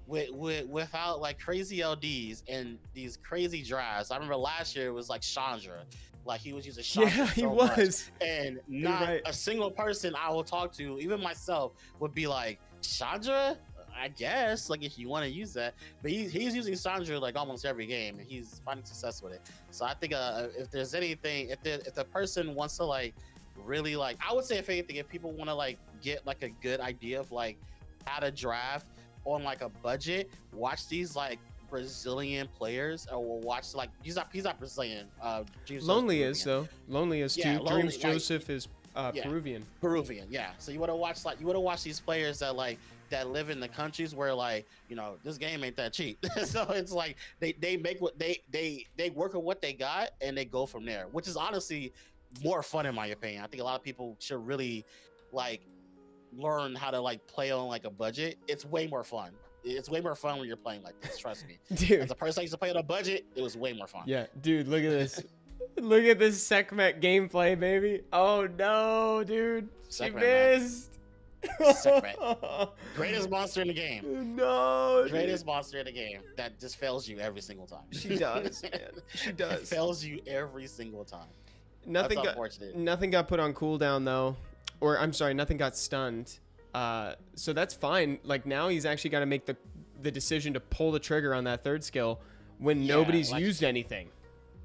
without like crazy LDs and these crazy drives. I remember last year it was like Chandra. Like he was using Chandra. Yeah, he so was. much, and not a single person I will talk to, even myself, would be like, Chandra? I guess, like if you want to use that, but he's using Sandra like almost every game, and he's finding success with it. So I think if there's anything, if the person wants to like really like, I would say if anything, if people want to like get like a good idea of like how to draft on like a budget, watch these like Brazilian players, or watch like he's not Brazilian. Lonely is though. Lonely is too. Lonely, Dreams Joseph is Peruvian. Peruvian, yeah. So you want to watch these players that like that live in the countries where like, you know, this game ain't that cheap. So it's like they make what they work on what they got and they go from there, which is honestly more fun in my opinion. I think a lot of people should really like learn how to like play on like a budget. It's way more fun. It's way more fun when you're playing like this, trust me. Dude. As a person that used to play on a budget, it was way more fun. Yeah, dude, look at this. Look at this Sekhmet gameplay, baby. Oh no, dude. Sekhmet, She missed. Sekhmet. Greatest monster in the game. No. Greatest monster in the game that just fails you every single time. She does, man. She does. It fails you every single time. Nothing That's got unfortunate. nothing got put on cooldown though, or I'm sorry, nothing got stunned. So that's fine. Like now he's actually got to make the decision to pull the trigger on that third skill when nobody's like, used anything.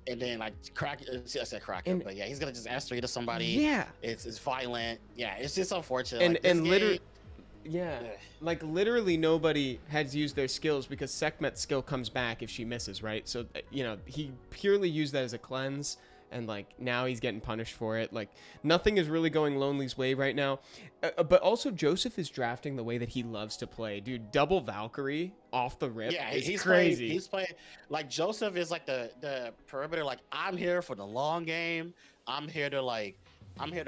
And then like I said crack it, but yeah, he's gonna just S3 to somebody. Yeah. It's violent. Yeah, it's just unfortunate. And like, this literally, game, yeah, like literally nobody has used their skills because Sekhmet's skill comes back if she misses, right? So you know he purely used that as a cleanse, and like now he's getting punished for it. Like nothing is really going Lonely's way right now. But also Joseph is drafting the way that he loves to play, dude. Double Valkyrie off the rip. yeah, he's crazy. He's playing like Joseph is like the perimeter. Like I'm here for the long game. I'm here to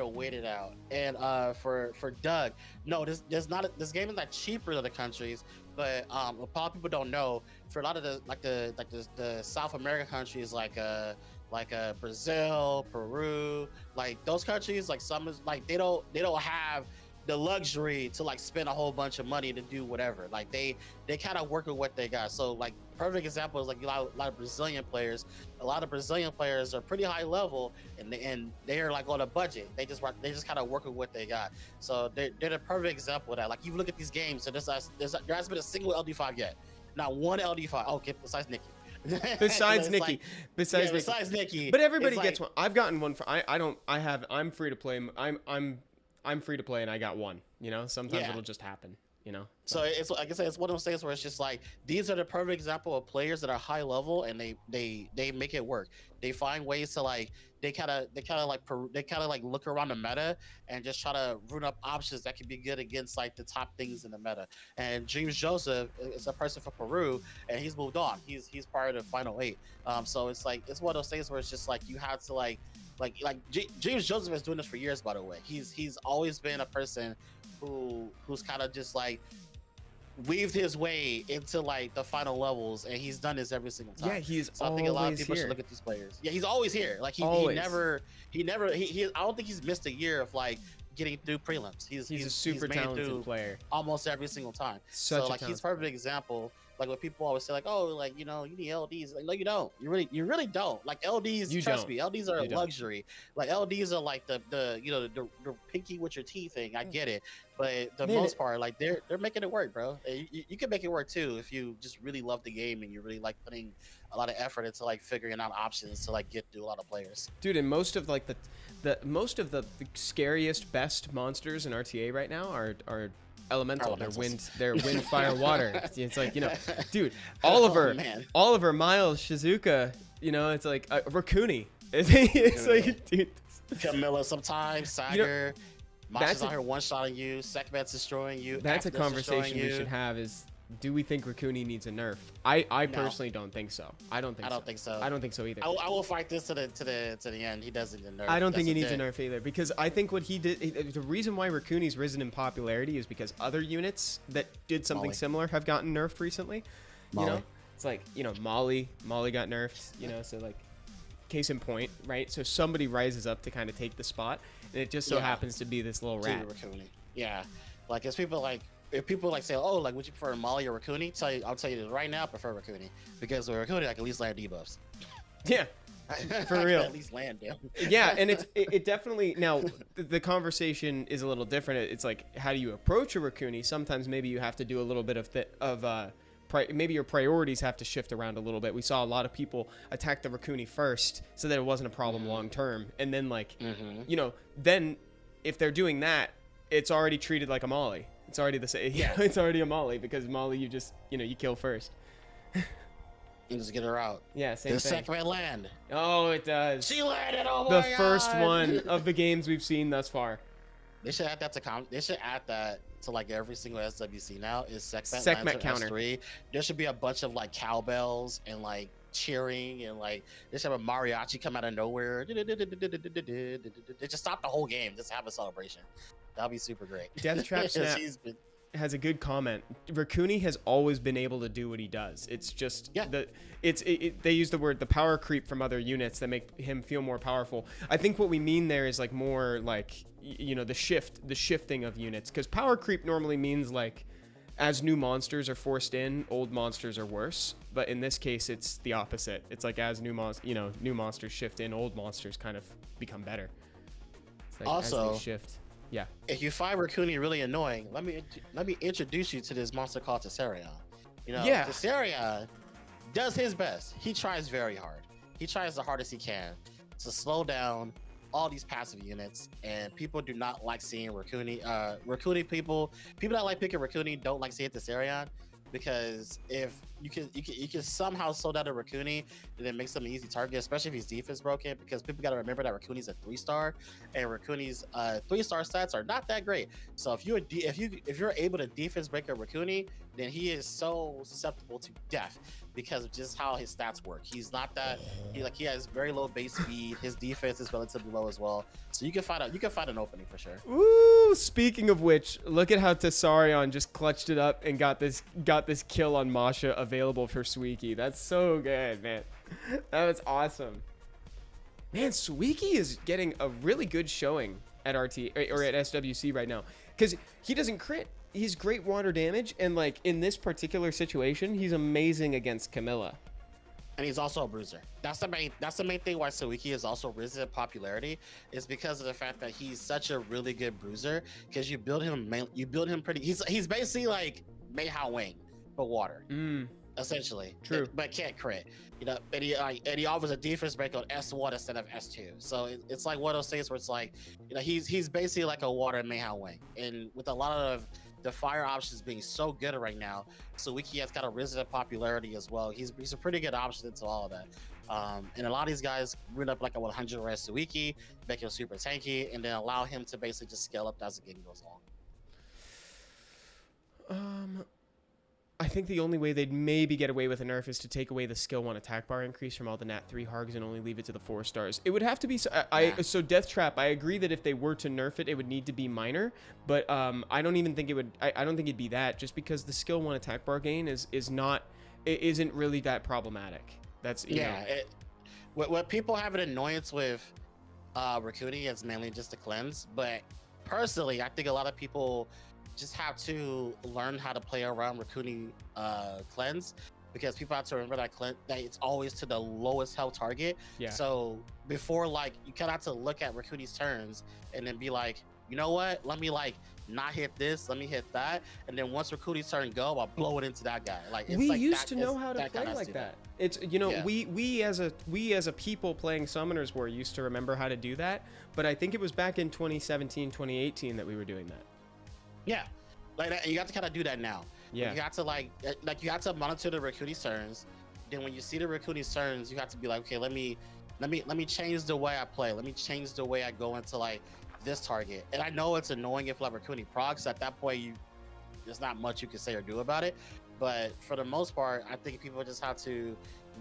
wait it out. And for Doug, no, this game is not cheaper than the countries, but a lot of people don't know. For a lot of the South American countries like Brazil, Peru, like those countries, like some is like they don't have the luxury to like spend a whole bunch of money to do whatever. Like they kind of work with what they got. So like perfect example is like a lot of Brazilian players. A lot of Brazilian players are pretty high level and they're like on a budget. They just kind of work with what they got. So they're the perfect example of that. Like you look at these games, so there hasn't been a single LD5 yet. Not one LD5. Okay, besides Nikki. Besides Nikki, like, besides Nikki, but everybody it's gets like, one. I've gotten one for I'm free to play. I'm free to play and I got one. You know, sometimes it'll just happen. You know. So it's like I said, it's one of those things where it's just like these are the perfect example of players that are high level and they make it work. They find ways to like they kind of like look around the meta and just try to rune up options that can be good against like the top things in the meta. And Dreams Joseph is a person from Peru and he's moved on. He's part of the final 8. So it's like it's one of those things where it's just like you have to like James Joseph is doing this for years, by the way. He's always been a person who's kind of just like weaved his way into like the final levels, and he's done this every single time. Yeah, he's so I think a lot of people here. should look at these players. Yeah, he's always here. Like he never I don't think he's missed a year of like getting through prelims. He's a super talented player almost every single time. Such so like he's a perfect example Like what people always say, like, oh, like, you know, you need LDs. Like, no, you don't. You really don't. Like LDs, You trust don't. me, LDs are You a don't. luxury. Like LDs are like the you know the pinky with your teeth thing. I get it, but the Man, most part, like they're making it work, bro. You can make it work too if you just really love the game and you really like putting a lot of effort into like figuring out options to like get through a lot of players. Dude, and most of like the most of the scariest, best monsters in RTA right now are elemental. They're wind, fire, water. It's like, you know, dude, Oliver, Oliver, Miles, Shizuka, you know, it's like Rakuni. It's like, dude. Camilla sometimes, Sager, Masha's out here one-shotting you, Sekmet's destroying you. That's a After's conversation we you. should have is, do we think Rakuni needs a nerf? I personally don't think so. I don't think so. I don't think so either. I will fight this to the end. He doesn't need a nerf. I don't think he needs a nerf either, because I think what he did, the reason why Rakuni's risen in popularity is because other units that did something similar have gotten nerfed recently. You know, it's like, you know, Molly got nerfed, you know, so like, case in point, right? So somebody rises up to kind of take the spot, and it just so happens to be this little rat. Yeah, like if people like say, oh, like would you prefer Molly or Rakuni? I'll tell you this right now, I prefer Rakuni, because with Rakuni I can at least land debuffs. Yeah, for real. At least land them. Yeah, and it definitely, now the conversation is a little different. It's like, how do you approach a Rakuni? Sometimes maybe you have to do a little bit of maybe your priorities have to shift around a little bit. We saw a lot of people attack the Rakuni first so that it wasn't a problem long term, and then like, you know, then if they're doing that, it's already treated like a Molly. It's already the same. Yeah, it's already a Molly, because Molly, you just, you know, you kill first. You just get her out. Yeah, same thing. The second land. Oh, it does. She landed. Oh my God. The first one of the games we've seen thus far. They should add that to like every single SWC now. Is Sekhmet counter. S3. There should be a bunch of like cowbells and like cheering, and like they should have a mariachi come out of nowhere. They just stop the whole game. Just have a celebration. That'll be super great. Death Trap Snap has a good comment. Rakuni has always been able to do what he does. It's just they use the word the power creep from other units that make him feel more powerful. I think what we mean there is like more like, you know, the shifting of units, because power creep normally means like as new monsters are forced in, old monsters are worse. But in this case, it's the opposite. It's like as new monsters shift in, old monsters kind of become better. It's like also, as they shift. Yeah. If you find Rakuni really annoying, let me introduce you to this monster called Tessarion. You know, Tessarion does his best. He tries very hard. He tries the hardest he can to slow down all these passive units, and people do not like seeing Rakuni. Rakuni people that like picking Rakuni don't like seeing Tessarion, because if you can somehow slow down a Rakuni, and it makes him an easy target, especially if he's defense broken, because people got to remember that Rakuni's a 3-star, and Rakuni's 3-star stats are not that great. So if you're able to defense break a Rakuni, then he is so susceptible to death because of just how his stats work. He's not that he has very low base speed. His defense is relatively low as well. So you can find an opening for sure. Ooh, speaking of which, look at how Tessarion just clutched it up and got this kill on Masha available for Suiki. That's so good, man. That was awesome. Man, Suiki is getting a really good showing at RT or at SWC right now, because he doesn't crit. He's great water damage, and like in this particular situation, he's amazing against Camilla. And he's also a bruiser. That's the main thing why Suiki has also risen in popularity, is because of the fact that he's such a really good bruiser. Because you build him pretty. He's basically like Meihao Wing, but water. Essentially. True. But can't crit. You know, and he offers a defense break on S1 instead of S2. So it's like one of those things where it's like, you know, he's basically like a water Meihao Wing. And with a lot of the fire options being so good right now, Suiki has got a risen in popularity as well. He's a pretty good option into all of that. And a lot of these guys run up like a 100 res Suiki, make him super tanky, and then allow him to basically just scale up as the game goes along. I think the only way they'd maybe get away with a nerf is to take away the skill 1 attack bar increase from all the Nat 3 Hargs and only leave it to the 4 stars. It would have to be so Death Trap, I agree that if they were to nerf it, it would need to be minor, but I don't even think it would. I don't think it'd be that, just because the skill 1 attack bar gain isn't really that problematic. That's what people have an annoyance with Rakuni is mainly just the cleanse, but personally I think a lot of people just have to learn how to play around Rakuni cleanse, because people have to remember that it's always to the lowest health target. Yeah. So before, like, you kind of have to look at Rakuni's turns and then be like, you know what? Let me like not hit this. Let me hit that. And then once Rakuni's turn go, I'll blow it into that guy. Like, it's we like used that, to know how to play like that. It's, you know, Yeah. we as a people playing Summoners War used to remember how to do that. But I think it was back in 2017, 2018 that we were doing that. Yeah, like that, and you have to kind of do that now. Yeah. You got to like you have to monitor the Rakuni's turns. Then when you see the Rakuni's turns, you have to be like, okay, let me change the way I play. Let me change the way I go into like this target. And I know it's annoying if like Rakuni procs. At that point, there's not much you can say or do about it. But for the most part, I think people just have to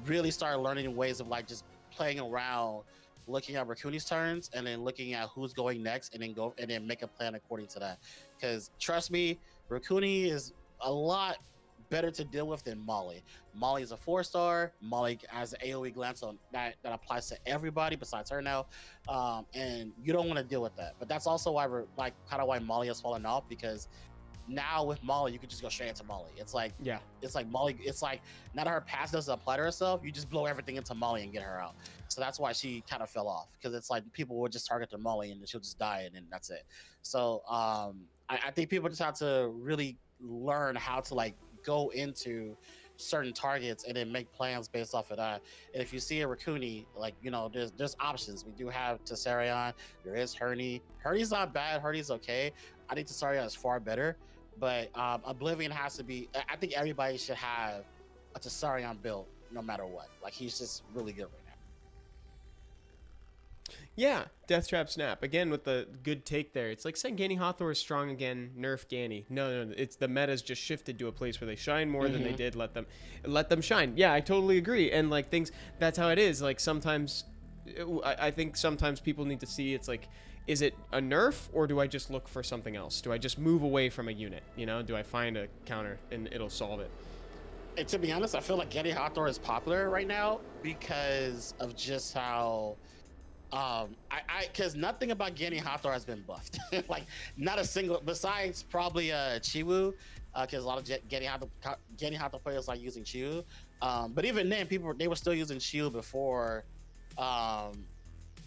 really start learning ways of like just playing around, looking at Rakuni's turns, and then looking at who's going next, and then make a plan according to that. Because trust me, Rakuni is a lot better to deal with than Molly. Molly is a 4-star. Molly has AoE glance on that applies to everybody besides her now, and you don't want to deal with that. But that's also why we're like kind of why Molly has fallen off, because now with Molly you can just go straight into Molly. It's like Molly. It's like now that her pass doesn't apply to herself, you just blow everything into Molly and get her out. So that's why she kind of fell off, because it's like people will just target the Molly and she'll just die, and then that's it. So I think people just have to really learn how to like go into certain targets and then make plans based off of that. And if you see a Rakuni, like, you know, there's options. We do have Tessarion. There is Herney. Herney's not bad. Herney's okay. I think Tessarion is far better. But Oblivion has to be. I think everybody should have a Tessarion build no matter what. Like, he's just really good right now. Yeah, Death Trap Snap. Again, with the good take there. It's like saying Ganny Hathor is strong again, nerf Ganny. No, it's the meta's just shifted to a place where they shine more than they did. Let them shine. Yeah, I totally agree. And like things, that's how it is. Like sometimes, I think sometimes people need to see it's like, is it a nerf or do I just look for something else? Do I just move away from a unit? You know, do I find a counter and it'll solve it? And to be honest, I feel like Ganny Hathor is popular right now because of just how because nothing about Ganny Hathor has been buffed. Like, not a single, besides probably Chiwu, because a lot of Ganny Hathor players like using Chiwu. But even then, they were still using Chiwu before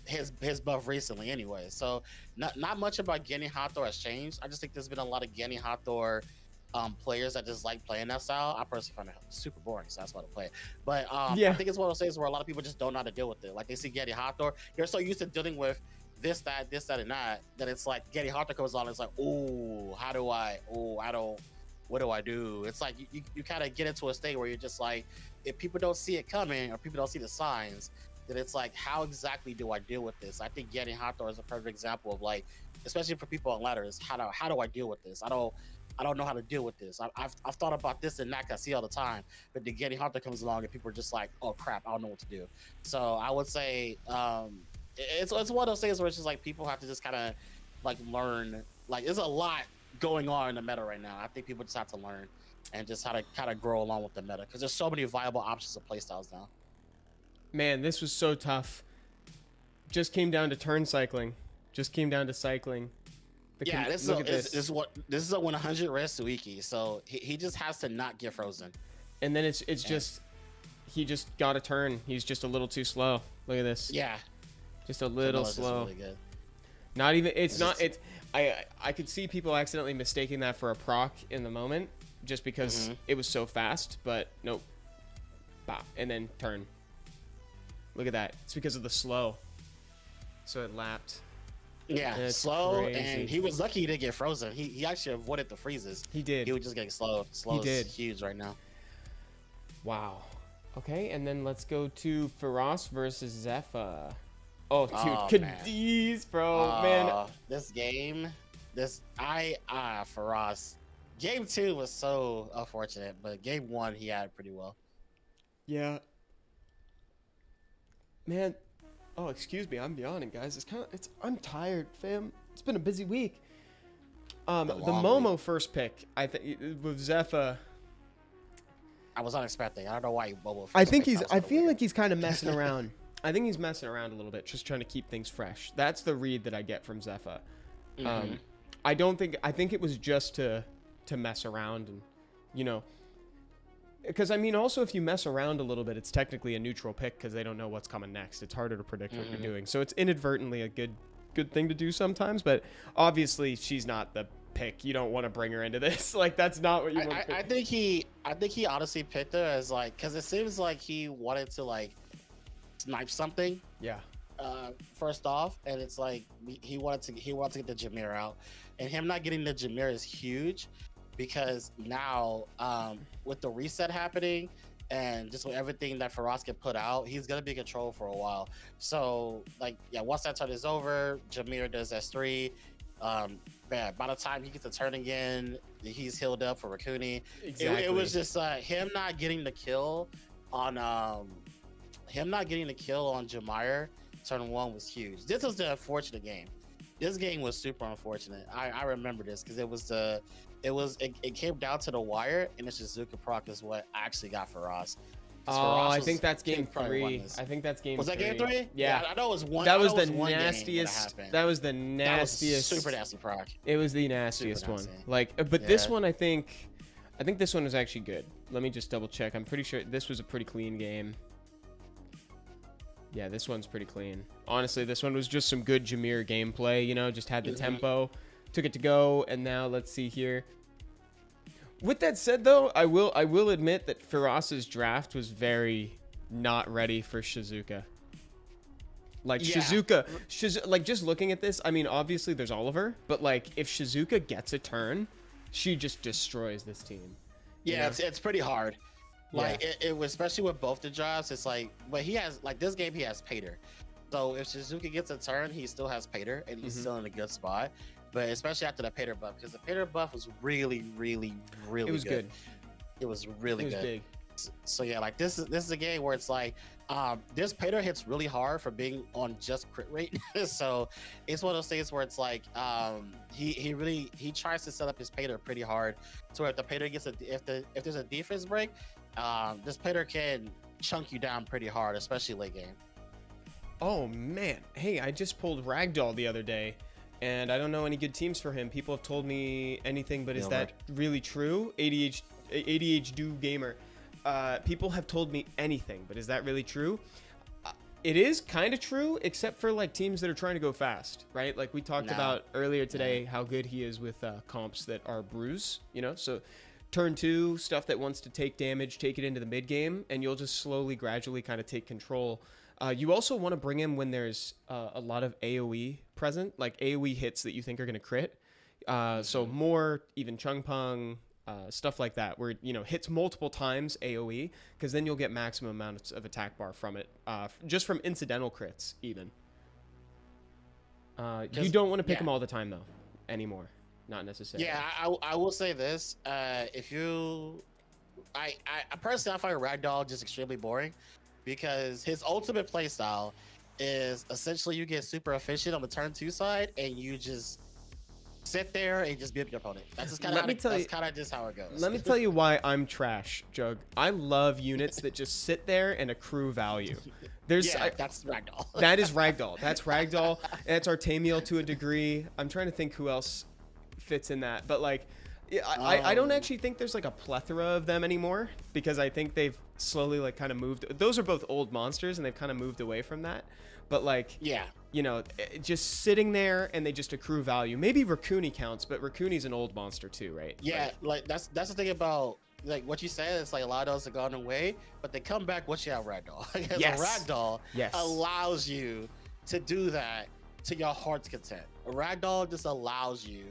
his buff recently anyway. So not much about Ganny Hathor has changed. I just think there's been a lot of Ganny Hathor players that just like playing that style. I personally find it super boring, so that's why I play it. But I think it's one of those things where a lot of people just don't know how to deal with it. Like, they see Ganny Hathor, you're so used to dealing with this, that, and that it's like Ganny Hathor comes on, and it's like, what do I do? It's like you kind of get into a state where you're just like, if people don't see it coming or people don't see the signs, then it's like, how exactly do I deal with this? I think Ganny Hathor is a perfect example of, like, especially for people on ladders, how do I deal with this? I don't know how to deal with this. I've thought about this and that, I see all the time, but the Ganny Hathor comes along and people are just like, oh crap, I don't know what to do. So I would say it's one of those things where it's just like people have to just kind of like learn. Like, there's a lot going on in the meta right now. I think people just have to learn and just how to kind of grow along with the meta, because there's so many viable options of playstyles now. Man, this was so tough. Just came down to turn cycling. Just came down to cycling. This is a 100 res Suiki, so he just has to not get frozen. And then it's just, he just got a turn. He's just a little too slow. Look at this. Yeah, just a little slow. Really good. Not even. I could see people accidentally mistaking that for a proc in the moment, just because it was so fast. But nope. Bop, and then turn. Look at that. It's because of the slow. So it lapped. Yeah, That's slow, crazy. and he was lucky he didn't get frozen. He actually avoided the freezes. He did. He was just getting slow. Slow is huge right now. Wow. Okay, and then let's go to Faraz versus Zephyr. Oh, dude, Cadiz, bro, man. This game, Faraz. Game 2 was so unfortunate, but game 1 he had pretty well. Yeah. Man. Oh, excuse me, I'm yawning, guys. I'm tired, fam. It's been a busy week. The Momo first pick, I think, with Zephyr. I was unexpecting. I don't know why Momo. I feel like he's kind of messing around. I think he's messing around a little bit, just trying to keep things fresh. That's the read that I get from Zephyr. I think it was just to mess around and, you know, because I mean, also if you mess around a little bit, it's technically a neutral pick because they don't know what's coming next. It's harder to predict what you're doing. So it's inadvertently a good thing to do sometimes, but obviously she's not the pick. You don't want to bring her into this. Like, that's not what you want to pick. I think he honestly picked her as like, because it seems like he wanted to like snipe something. Yeah. First off, and it's like he wanted to get the Jameer out, and him not getting the Jameer is huge because now with the reset happening and just with everything that Faraz can put out, he's gonna be in control for a while. So like, yeah, once that turn is over, Jameer does S3. Man, by the time he gets a turn again, he's healed up for Rakuni. Exactly. It was just him not getting the kill on Jameer turn 1 was huge. This was the unfortunate game. This game was super unfortunate. I remember this because it came down to the wire, and it's just Zuka proc is what actually got Faraz. Oh, I think that's game 3. I think that's game 3. Was that game 3? Yeah. I know it was one. That was the nastiest. That was the nastiest. Super nasty proc. It was the nastiest one. Nasty. Like, but Yeah. this one, I think this one was actually good. Let me just double check. I'm pretty sure this was a pretty clean game. Yeah, this one's pretty clean. Honestly, this one was just some good Jameer gameplay, you know, just had the tempo, took it to go, and now let's see here. With that said, though, I will admit that Firaz's draft was very not ready for Shizuka. Like, Yeah. Shizuka, like, just looking at this, I mean, obviously there's Oliver, but, like, if Shizuka gets a turn, she just destroys this team. Yeah, it's pretty hard. Like, Yeah. it was, especially with both the drives, it's like, but he has, like, this game, he has Pater. So if Shizuka gets a turn, he still has Pater, and he's still in a good spot. But especially after the Pater buff, because the Pater buff was really, really, really It was good. It was really It was good. big. So yeah, like this is a game where it's like this Pater hits really hard for being on just crit rate. So it's one of those things where it's like he tries to set up his Pater pretty hard. So if the Pater gets if there's a defense break, this Pater can chunk you down pretty hard, especially late game. Oh man, hey, I just pulled Ragdoll the other day, and I don't know any good teams for him. People have told me anything, but is that really true? ADHD gamer. People have told me anything, but is that really true? It is kind of true, except for like teams that are trying to go fast, right? Like we talked about earlier today, how good he is with comps that are bruise, you know? So turn 2, stuff that wants to take damage, take it into the mid game, and you'll just slowly, gradually kind of take control. You also want to bring him when there's a lot of AoE present, like AoE hits that you think are going to crit. So more even Chung Pung, stuff like that, where, you know, hits multiple times AoE, because then you'll get maximum amounts of attack bar from it, just from incidental crits even. You don't want to pick him all the time, though, anymore. Not necessarily. Yeah, I will say this. If you... I personally, I find Ragdoll just extremely boring, because his ultimate playstyle is essentially you get super efficient on the turn 2 side, and you just sit there and just beat up your opponent. That's just kind of just how it goes. Let me tell you why I'm trash, Jug. I love units that just sit there and accrue value. That's Ragdoll. That is Ragdoll. That's Ragdoll. That's Artemiel to a degree. I'm trying to think who else fits in that, but like, I don't actually think there's like a plethora of them anymore, because I think they've slowly like kind of moved. Those are both old monsters, and they've kind of moved away from that. But like, yeah, you know, just sitting there and they just accrue value. Maybe Rakuni counts, but Rakuni's an old monster too, right? Yeah, like that's the thing about like what you said. It's like a lot of those have gone away, but they come back once you have Ragdoll. Because Yes. a Ragdoll Yes. allows you to do that to your heart's content. A Ragdoll just allows you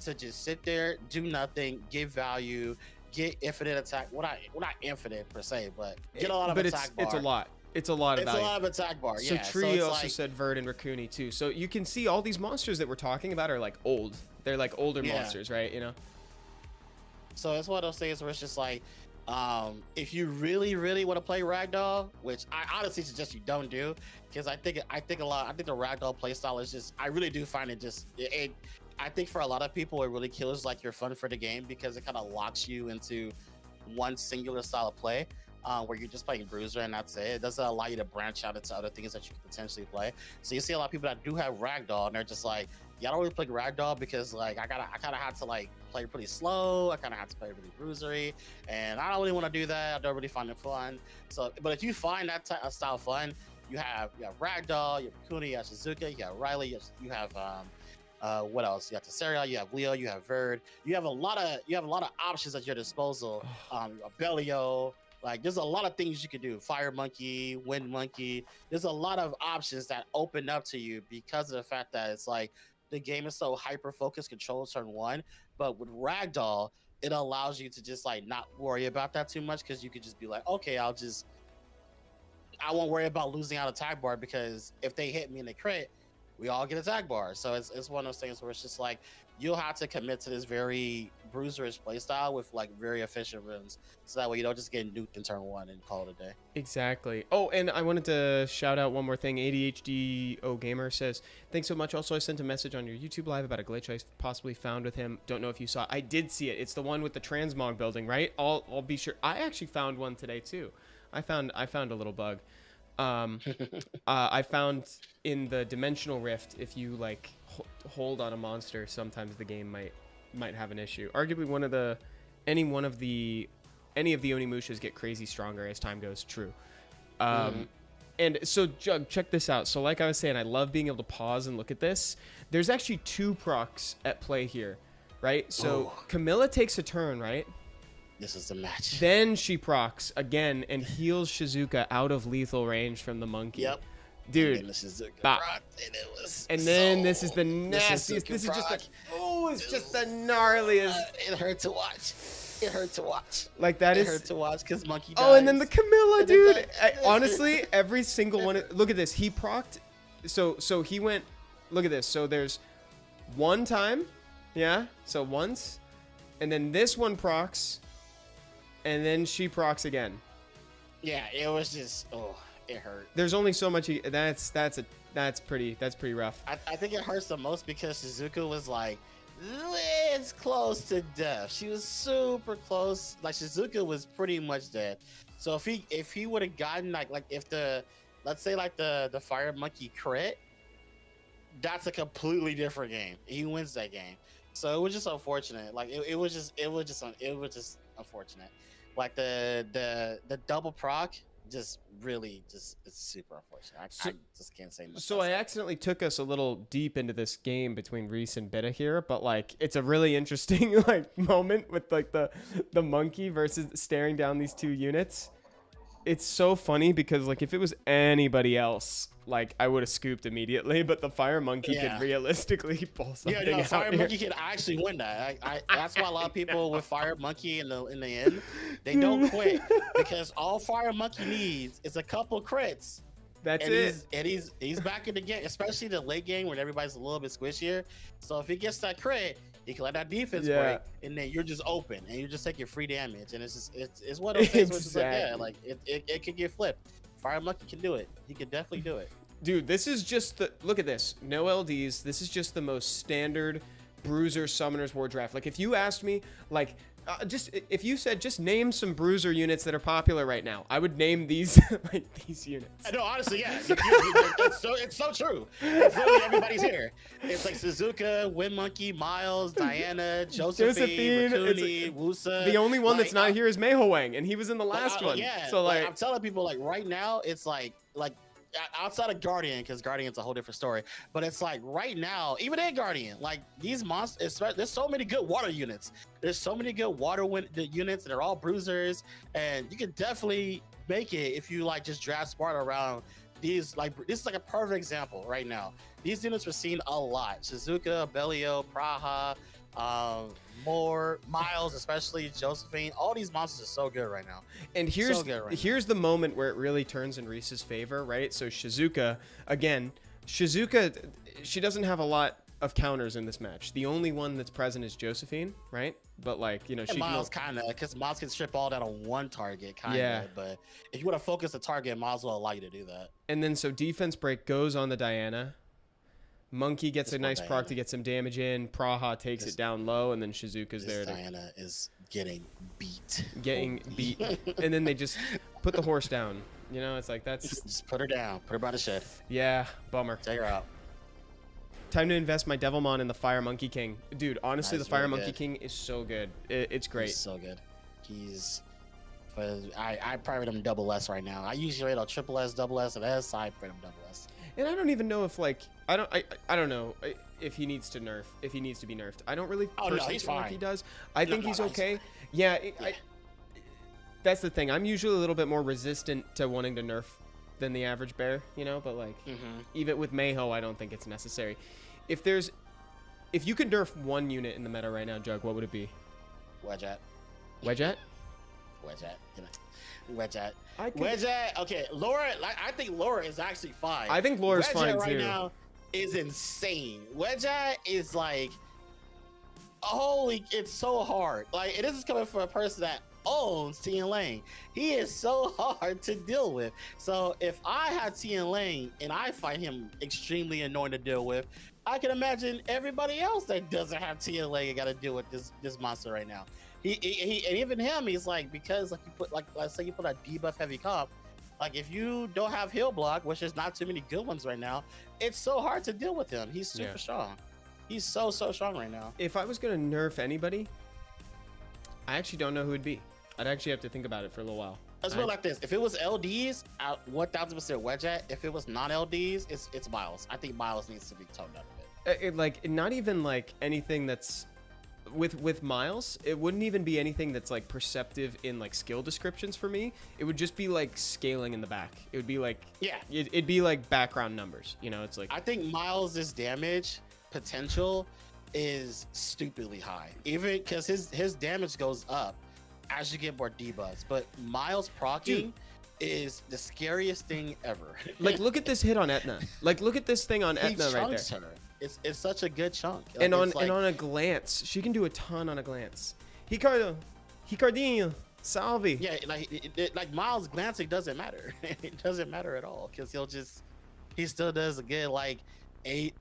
to just sit there, do nothing, give value, get infinite attack. Well, not infinite per se, but get a lot of attack bar. It's a lot. It's a lot of value. It's a lot of attack bar. So Yeah. Tree it's also like, said Verd and Rakuni too. So you can see all these monsters that we're talking about are like old. They're like older monsters, right? You know. So it's one of those things where it's just like, if you really, really want to play Ragdoll, which I honestly suggest you don't do, because I think the Ragdoll playstyle is just, I really do find it just, I think for a lot of people, it really kills like your fun for the game, because it kind of locks you into one singular style of play, where you're just playing Bruiser and that's it. It doesn't allow you to branch out into other things that you could potentially play. So you see a lot of people that do have Ragdoll, and they're just like, yeah, I don't really play Ragdoll because like I kind of had to like play pretty slow. I kind of had to play really bruisery, and I don't really want to do that. I don't really find it fun. So, but if you find that type of style fun, you have Ragdoll, you have Kuni, you have Shizuka, you have Riley, you have what else? You have Tesseria, you have Leo, you have Verd. You have a lot of options at your disposal. Bellio. Like there's a lot of things you can do. Fire Monkey, Wind Monkey. There's a lot of options that open up to you because of the fact that it's like the game is so hyper focused, control turn one. But with Ragdoll, it allows you to just like not worry about that too much because you could just be like, okay, I won't worry about losing out a tag bar because if they hit me in the crit, we all get a tag bar. So it's one of those things where it's just like you'll have to commit to this very bruiserish playstyle with like very efficient runes, so that way you don't just get nuked in turn one and call it a day. Exactly. Oh, and I wanted to shout out one more thing. ADHDO Gamer says, thanks so much. Also, I sent a message on your YouTube live about a glitch I possibly found with him. Don't know if you saw it. I did see it. It's the one with the transmog building, right? I'll be sure. I actually found one today too. I found a little bug. I found in the dimensional rift, if you like hold on a monster, sometimes the game might have an issue. Arguably any of the Onimushas get crazy stronger as time goes. True. And so Jugg, check this out. So like I was saying, I love being able to pause and look at this. There's actually 2 procs at play here, right? So Camilla takes a turn, right? This is the match. Then she procs again and heals Shizuka out of lethal range from the monkey. Yep. Dude. And then this is the nastiest. This is just like, it's just the gnarliest. It hurt to watch. It hurt to watch. Like that it is. It hurt to watch because monkey dies. Oh, and then the Camilla, dude. Honestly, every single one. Look at this. He procced. So he went. Look at this. So there's one time, yeah. So once, and then this one procs. And then she procs again. Yeah, it was just it hurt. There's only so much. That's pretty rough. I think it hurts the most because Shizuka was like this close to death. She was super close. Like Shizuka was pretty much dead. So if he would have gotten like if let's say the fire monkey crit, that's a completely different game. He wins that game. So it was just unfortunate. Like it was just unfortunate. Like the double proc just really it's super unfortunate. I just can't say much. So I accidentally took us a little deep into this game between Reese and Bitta here, but like it's a really interesting like moment with like the monkey versus staring down these 2 units. It's so funny because like if it was anybody else, like I would have scooped immediately, but the fire monkey could realistically pull something. Yeah, no, out fire here. monkey can actually win that. That's why a lot of people with fire monkey in the end, they don't quit because all fire monkey needs is a couple crits. That's it. And he's back in the game, especially the late game when everybody's a little bit squishier. So if he gets that crit, he can let that defense break, and then you're just open and you just take your free damage. And it's one of those things where it's just like, yeah, like it could get flipped. Fire monkey can do it. He can definitely do it. Dude, this is just look at this. No LDs. This is just the most standard Bruiser Summoners War draft. Like if you asked me, like if you said just name some Bruiser units that are popular right now, I would name these like these units. No, honestly, yeah, it's so true. It's literally everybody's here. It's like Suzuka, Wind Monkey, Miles, Diana, Josephine, Rakuni, Wusa. The only one that's not here is Meihoang, and he was in the last one. Yeah, so like I'm telling people, like right now, it's like outside of Guardian, because Guardian's a whole different story, but it's like right now, even in Guardian, like these monsters, there's so many good water units. There's so many good water units, and they're all bruisers, and you can definitely make it if you like just draft smart around these. Like this is like a perfect example right now. These units were seen a lot: Shizuka, Bellio, Praha, Miles, especially Josephine. All these monsters are so good right now. And here's the moment where it really turns in Reese's favor, right? So Shizuka, she doesn't have a lot of counters in this match. The only one that's present is Josephine, right? But like, you know, she Miles kind of, because Miles can strip all that on one target, kind of. Yeah. But if you want to focus the target, Miles will allow you to do that. And then so defense break goes on the Diana. Monkey gets a nice proc to get some damage in. Praha takes it down low, and then Shizuka's there. Diana is getting beat. And then they just put the horse down. You know, it's like that's. Just put her down. Put her by the shed. Yeah, bummer. Take her out. Time to invest my Devilmon in the Fire Monkey King. Dude, honestly, the Fire really Monkey good. King is so good. It's great. He's so good. I probably rate him double S right now. I usually rate on triple S, double S, and S. I rate him double S. And I don't even know if like I don't know if he needs to be nerfed. I don't really Oh, no, personally he's feel like fine. he does. I think he's no, okay. Yeah, that's the thing. I'm usually a little bit more resistant to wanting to nerf than the average bear, you know. But like even with Mayho, I don't think it's necessary. If you could nerf one unit in the meta right now, Jugg, what would it be? Wedgeat. Wedgeat? Wedgeat. You know. Wedgeat. I could- Wedgeat. Okay, Laura. Like, I think Laura is actually fine. I think Laura's Wedgeat fine right too. now is insane. Wedgeat is like, holy, it's so hard. Like, and this is coming from a person that owns Tien Lane. He is so hard to deal with. So if I had Tien Lane and I find him extremely annoying to deal with, I can imagine everybody else that doesn't have Tien Lane got to deal with this monster right now. He and even him, he's like, because like you put like, let's say you put a debuff heavy comp, like if you don't have heal block, which there's not too many good ones right now, it's so hard to deal with him. He's super strong. He's so strong right now. If I was gonna nerf anybody, I actually don't know who it'd be. I'd actually have to think about it for a little while. Let's put it like this: if it was LDs, 1000% Wedgeat. If it was non-LDs, it's Miles. I think Miles needs to be toned up a bit. Like not even like anything that's with Miles, it wouldn't even be anything that's like perceptive in like skill descriptions for me. It would just be like scaling in the back. It would be like it'd be like background numbers, you know. It's like I think Miles's damage potential is stupidly high, even because his damage goes up as you get more debuffs. But Miles proccing is the scariest thing ever. Like look at this hit on Etna. Like look at this thing on He Etna right there. chunks her. It's such a good chunk. Like, And it's like, on a glance, she can do a ton on a glance. Hicardinho, Salvi. yeah, like Miles glancing doesn't matter. It doesn't matter at all because he still does a good like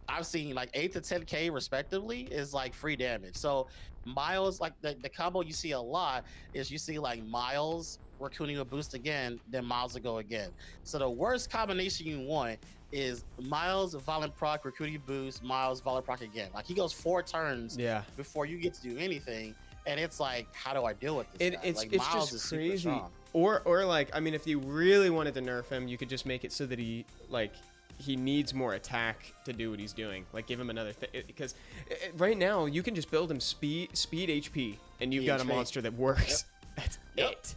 I've seen like 8 to 10k respectively is like free damage. So Miles, like the combo you see a lot is you see like Miles recruiting a boost again, then Miles will go again. So the worst combination you want is Miles violent proc recruiting boost, Miles violent proc again. Like he goes 4 turns before you get to do anything, and it's like, how do I deal with this guy? It's Like, it's Miles just is super crazy. strong. Or like, I mean, if you really wanted to nerf him, you could just make it so that he needs more attack to do what he's doing. Like give him another thing, because right now you can just build him speed HP, and you've got a monster that works. That's it.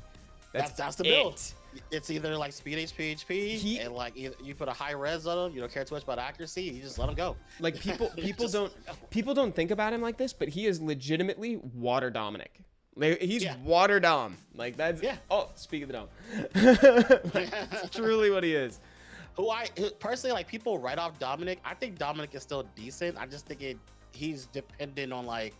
That's the build. It's either like speed HP, and like you put a high res on him. You don't care too much about accuracy. You just let him go. Like people don't think about him like this, but he is legitimately water Dominic. Like, he's water Dom. Like that's Oh, speak of the Dom. That's truly what he is. Who personally, like, people write off Dominic. I think Dominic is still decent. I just think he's dependent on like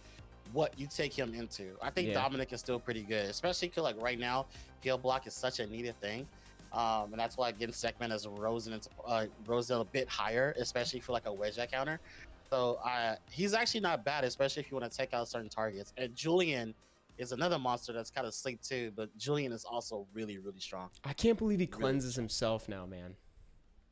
what you take him into. I think Dominic is still pretty good, especially because like right now, heal block is such a needed thing, and that's why getting segment has risen a bit higher, especially for like a wedge counter. So he's actually not bad, especially if you want to take out certain targets. And Julian is another monster that's kind of sleep too, but Julian is also really strong. I can't believe he cleanses himself now, man.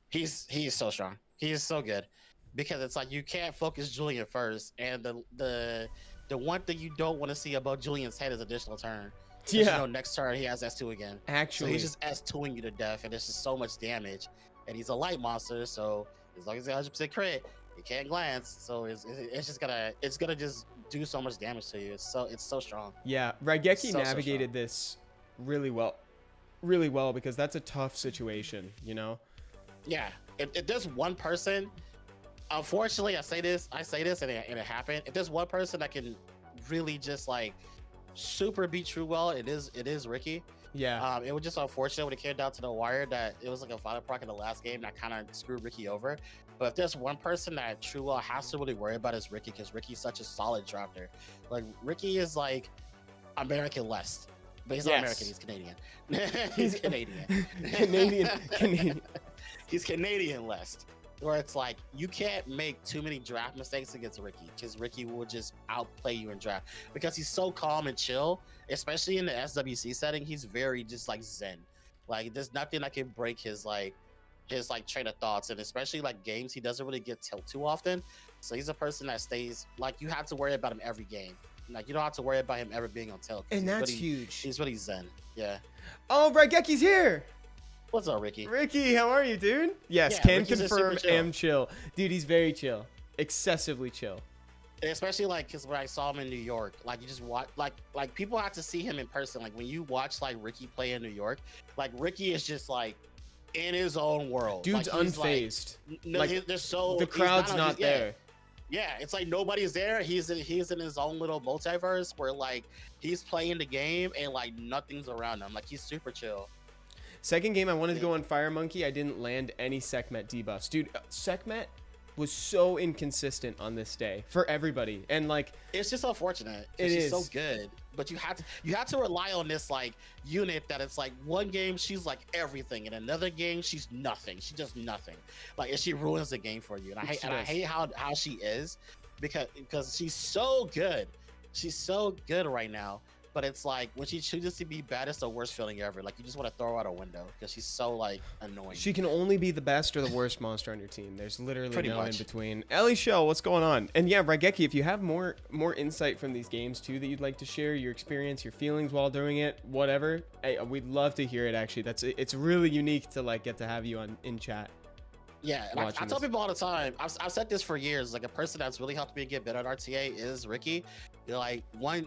He's so strong. He is so good, because it's like you can't focus Julian first, and the one thing you don't want to see above Julian's head is additional turn. You know, next turn he has S2 again. Actually, so he's just S2ing you to death, and it's just so much damage. And he's a light monster, so as long as he 100% crit, he can't glance. So it's gonna just do so much damage to you. It's so strong. Yeah, Raigeki navigated this really well, because that's a tough situation, you know. Yeah, if there's one person, unfortunately, I say this and it happened. If there's one person that can really just like super beat Truewell, it is Ricky. Yeah. It was just unfortunate when it came down to the wire that it was like a final proc in the last game that kind of screwed Ricky over. But if there's one person that Truewell has to really worry about is Ricky, because Ricky's such a solid drafter. Like Ricky is like American West. But he's not American, he's Canadian. He's Canadian. Canadian. He's Canadian West. Where it's like, you can't make too many draft mistakes against Ricky, because Ricky will just outplay you in draft. Because he's so calm and chill, especially in the SWC setting, he's very just like zen. Like there's nothing that can break his train of thoughts, and especially like games he doesn't really get tilt too often. So he's a person that stays like you have to worry about him every game. Like you don't have to worry about him ever being on tail. And that's huge. He's really zen. Yeah. Oh, Raigeki's here. What's up, Ricky? Ricky, how are you, dude? Yes, Yeah, can Ricky's just confirm. super chill. Am chill, dude. He's very chill, excessively chill. And especially like because when I saw him in New York, like you just watch like people have to see him in person. Like when you watch like Ricky play in New York, like Ricky is just like in his own world. Dude's like, he's, unfazed. Like, there's so the crowd's not yeah. there. Yeah, it's like nobody's there. He's in his own little multiverse where like he's playing the game and like nothing's around him. Like he's super chill. Second game, I wanted to go on Fire Monkey. I didn't land any Sekhmet debuffs. Dude, Sekhmet was so inconsistent on this day for everybody. And like it's just unfortunate. It She's is so good. But you have to rely on this like unit that it's like one game she's like everything, and another game she's nothing. She does nothing. Like and she ruins the game for you. And I hate how she is because she's so good. She's so good right now. But it's like when she chooses to be bad, it's the worst feeling ever. Like you just want to throw her out a window because she's so like annoying. she can only be the best or the worst monster on your team. There's literally Pretty no much. in between. Ellie Shell, what's going on? And yeah, Raigeki, if you have more insight from these games too that you'd like to share, your experience, your feelings while doing it, whatever, we'd love to hear it. Actually, it's really unique to like get to have you in chat. Yeah, and I tell people all the time, I've said this for years, like a person that's really helped me get better at RTA is Ricky. You're like one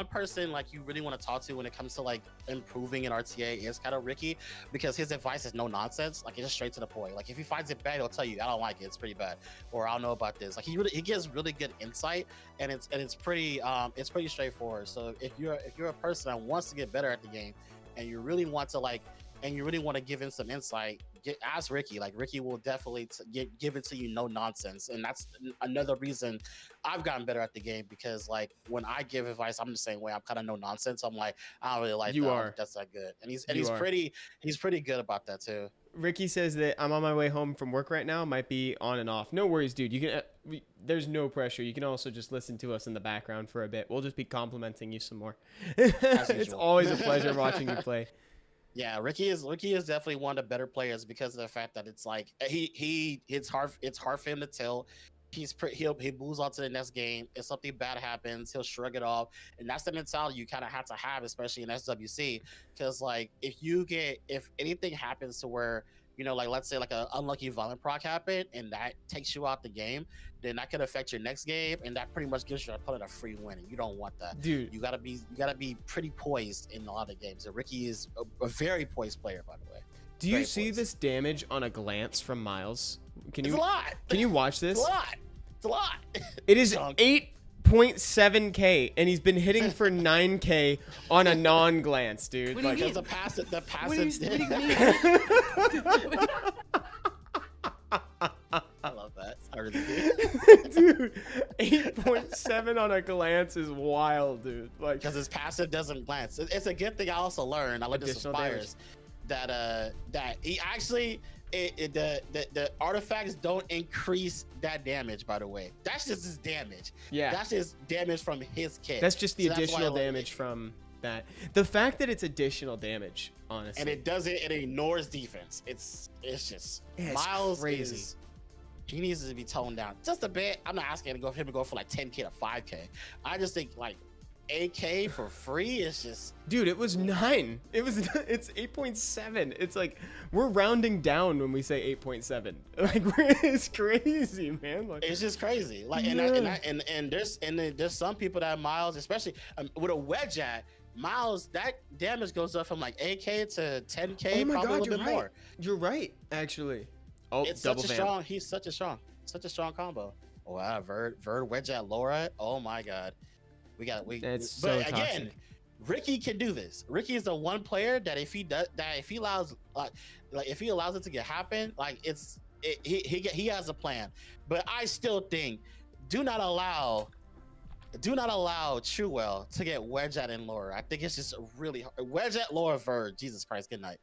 person like you really want to talk to when it comes to like improving in RTA is kind of Ricky, because his advice is no nonsense. Like it's just straight to the point. Like if he finds it bad, he'll tell you, I don't like it, it's pretty bad, or I don't know about this. Like he gives really good insight, and it's pretty straightforward. So if you're a person that wants to get better at the game, and you really want to give in some insight, ask Ricky. Like Ricky will definitely give it to you, no nonsense. And that's another reason I've gotten better at the game, because like when I give advice, I'm the same way. I'm kind of no nonsense. I'm like, I don't really like that. That's not good. And he's pretty good about that too. Ricky says that I'm on my way home from work right now. Might be on and off. No worries, dude. You can. There's no pressure. You can also just listen to us in the background for a bit. We'll just be complimenting you some more. It's always a pleasure watching you play. Yeah, Ricky is definitely one of the better players because of the fact that it's like it's hard for him to tell. He moves on to the next game. If something bad happens, he'll shrug it off, and that's the mentality you kind of have to have, especially in SWC, because like if anything happens to where, you know, like let's say like an unlucky violent proc happened and that takes you out the game, then that could affect your next game, and that pretty much gives your opponent a free win, and you don't want that. Dude, you gotta be pretty poised in a lot of games. And Ricky is a very poised player, by the way. Do you see this damage on a glance from Miles? It's a lot. Can you watch this? It's a lot. It is 8.7k, and he's been hitting for 9k on a non-glance, dude. What do you mean? The passive. What do you mean? I love that. I really do. Dude, 8.7 on a glance is wild, dude. Like, because his passive doesn't glance. It's a good thing I also learned. I learned this with Spires, that he actually the artifacts don't increase that damage. By the way, that's just his damage. Yeah, that's just damage from his kit. That's just the additional damage from that. The fact that it's additional damage, honestly, and it ignores defense. It's Miles crazy. He needs to be toned down just a bit. I'm not asking him to go for like 10k to 5k. I just think like 8k for free is just, dude, it was 9. It's 8.7. It's like we're rounding down when we say 8.7. Like it's crazy, man. Like, it's just crazy. Like and there's some people that Miles, especially with a wedge at Miles, that damage goes up from like 8k to 10k. Oh my probably God, a little bit more. You're right, actually. Oh, it's such a strong combo. Wow, Verd wedge at Laura. Oh my God. But again, Ricky can do this. Ricky is the one player that if he allows it to happen, like he has a plan. But I still think do not allow Truewell to get wedge at in Laura. I think it's just really hard. Wedge at Laura Verd. Jesus Christ, good night.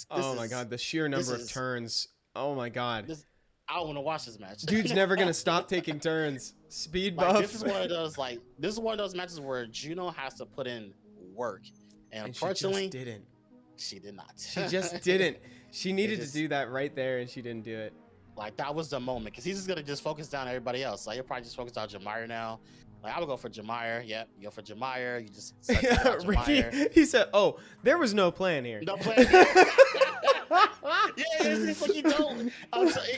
Oh my God, the sheer number of turns. Oh my God. I don't want to watch this match. Dude's never gonna stop taking turns. Speed buff. This is one of those matches where Juno has to put in work, and unfortunately, she did not. She did not. She just didn't. She needed to do that right there, and she didn't do it. Like that was the moment because he's just gonna just focus down everybody else. Like he'll probably just focus on Jameer now. Like I would go for Jameer. Yep, you go for Jameer. You just start thinking about Ricky, Jameer. he said, "Oh, there was no plan here." No plan. Yeah, it's like you don't.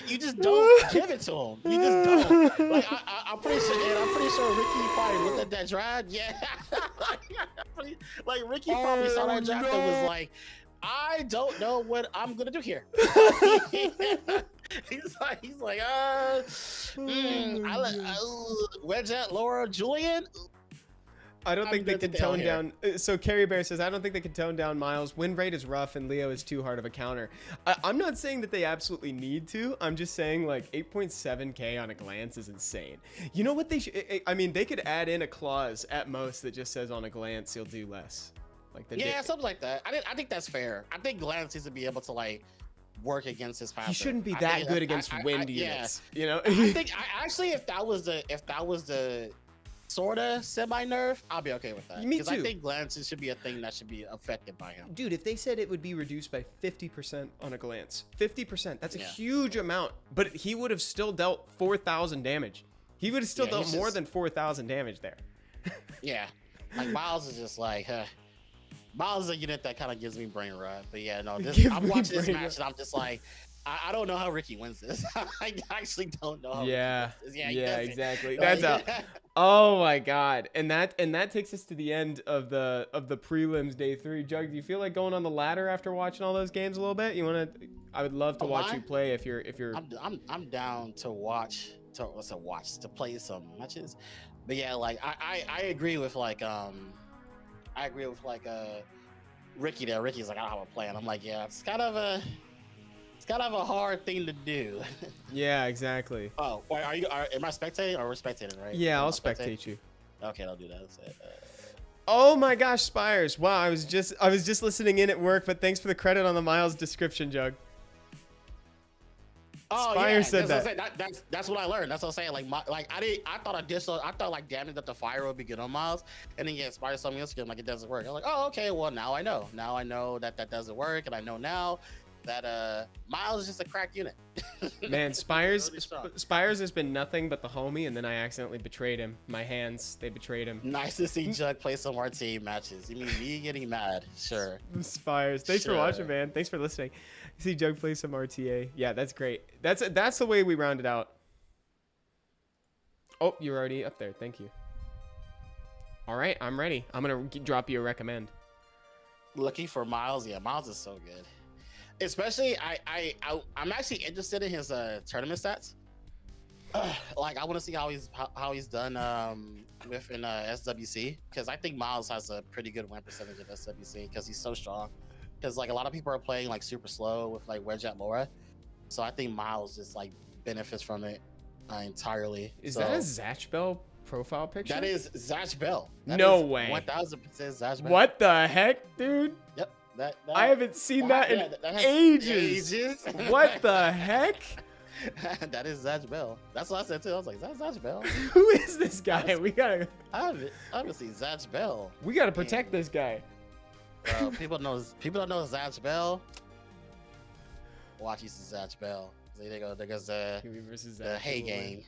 You just don't give it to him. You just don't. Like I'm pretty sure. And I'm pretty sure Ricky probably looked at that draft. Yeah, like Ricky probably saw that draft and was like, I don't know what I'm gonna do here. he's like, Wedgett, Laura, Julian. I don't think they can tone down. So Carrie Bear says, I don't think they can tone down Miles. Win rate is rough, and Leo is too hard of a counter. I'm not saying that they absolutely need to. I'm just saying like 8.7K on a glance is insane. You know what they should? I mean, they could add in a clause at most that just says on a glance you'll do less. Like something like that. I think that's fair. I think Glance needs to be able to like work against his passer. He shouldn't be that good against wind units. You know. I think actually if that was the sorta semi nerf, I'll be okay with that. Me too. Because I think glances should be a thing that should be affected by him. Dude, if they said it would be reduced by 50% on a glance, 50%, that's a huge amount. But he would have still dealt 4,000 damage. He would have still dealt more than 4,000 damage there. Yeah, like Miles is just like, Miles is a unit that kind of gives me brain rot. But yeah, no, I'm watching this match and I'm just like, I don't know how Ricky wins this. I actually don't know how Ricky wins this. Yeah, exactly. That's out. Oh my god. And that takes us to the end of the prelims day 3. Jug, do you feel like going on the ladder after watching all those games a little bit? I would love to watch you play if you're I'm down to watch to play some matches. But yeah, like I agree with like Ricky there. Ricky's like, I don't have a plan. I'm like, yeah, it's kind of a hard thing to do. Yeah, exactly. Oh, wait, am I spectating or we're spectating, right? Yeah, I'll spectate you. Okay, I'll do that. That's it. Oh my gosh, Spires. Wow, I was just listening in at work, but thanks for the credit on the Miles description, Jug. Oh Spires said that's what I learned. That's what I'm saying. I thought like damage that the fire would be good on Miles, and then Spires told me like it doesn't work. I'm like, oh, okay, well now I know. Now I know that doesn't work, and I know now that Miles is just a crack unit. Man, Spires has been nothing but the homie, and then I accidentally betrayed him. My hands, they betrayed him. Nice to see Jug play some RT matches. You mean me getting mad? Sure. Spires, thanks for watching, man. Thanks for listening. See Jug play some RTA. Yeah, that's great. That's the way we round it out. Oh, you're already up there. Thank you. All right, I'm ready. I'm gonna drop you a recommend. Looking for Miles. Yeah, Miles is so good. Especially, I'm actually interested in his tournament stats. Like, I want to see how he's done within SWC, because I think Miles has a pretty good win percentage of SWC because he's so strong. Because like a lot of people are playing like super slow with like Wedgett Laura, so I think Miles just like benefits from it entirely. Is that a Zatch Bell profile picture? That is Zatch Bell. No way. 1000% Zatch Bell. What the heck, dude? Yep. That I haven't seen that in ages. What the heck? That is Zatch Bell. That's what I said too. I was like, is that Zatch Bell? Who is this guy? I haven't seen Zatch Bell. We gotta protect this guy. People don't know Zatch Bell. Watch you see Zatch Bell. There goes the Hay gang.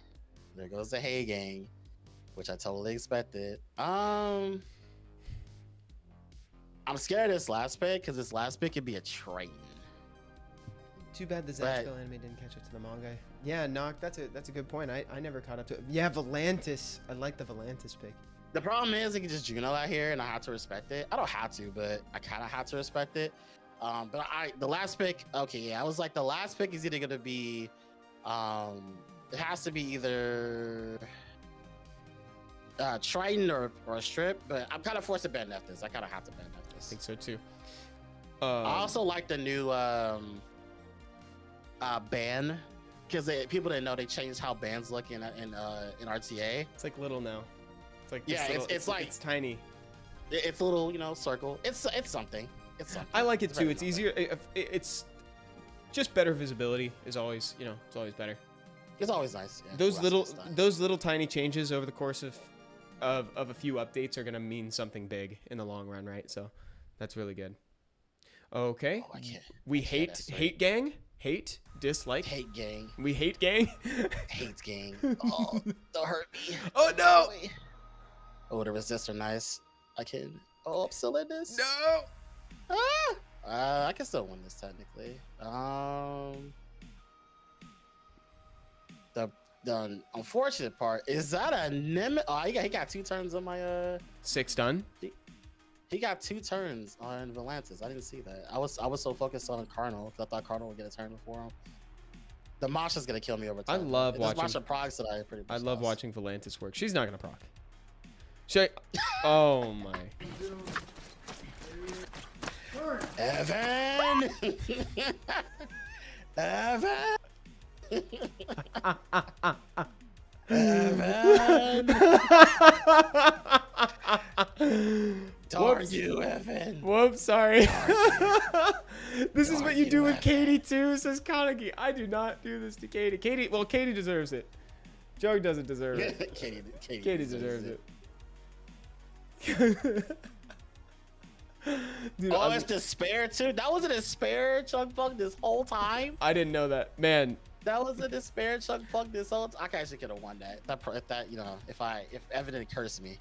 There goes the Hay gang, which I totally expected. I'm scared of this last pick because this last pick could be a train. Too bad the Zatch Bell anime didn't catch up to the manga. Yeah, Knock, that's a good point. I never caught up to it. Yeah, Volantis. I like the Volantis pick. The problem is, I can just Juno out here, and I have to respect it. I don't have to, but I kind of have to respect it. But the last pick, okay, yeah, I was like, the last pick is either gonna be, it has to be either Triton or a strip. But I'm kind of forced to ban this. I kind of have to ban this. I think so too. I also like the new ban, because people didn't know they changed how bans look in RTA. It's like little now. Yeah, it's like it's tiny. It's a little, circle. It's something. It's something. I like it too. It's easier. It's just better visibility is always, it's always better. It's always nice. Yeah, those little tiny changes over the course of a few updates are gonna mean something big in the long run, right? So that's really good. Okay. Oh, we hate gang. Hate, dislike. Hate gang. We hate gang. Hate gang. Oh, don't hurt me. Oh no! Oh, the resistor, nice. I can. Oh, I'm still in this. No! I can still win this technically. The unfortunate part is that a Nim. Oh, he got 2 turns on my 6 done. He got 2 turns on Volantis. I didn't see that. I was so focused on Cardinal because I thought Cardinal would get a turn before him. The Masha's gonna kill me over time. I love watching. Masha procs that I pretty much I love lost. watching Volantis work. She's not gonna proc. Oh my. Evan. Evan. Evan. Darn you, Evan. Whoops, sorry. This is Darn what you do you, with Evan. Katie too, says Kaneki. I do not do this to Katie. Katie deserves it. Jugg doesn't deserve it. Katie deserves it. Dude, Oh, it's despair too. That was a despair chunk bug this whole time. I didn't know that, man. That was a despair chunk bug this whole time. I actually could have won that. If Evan didn't curse me.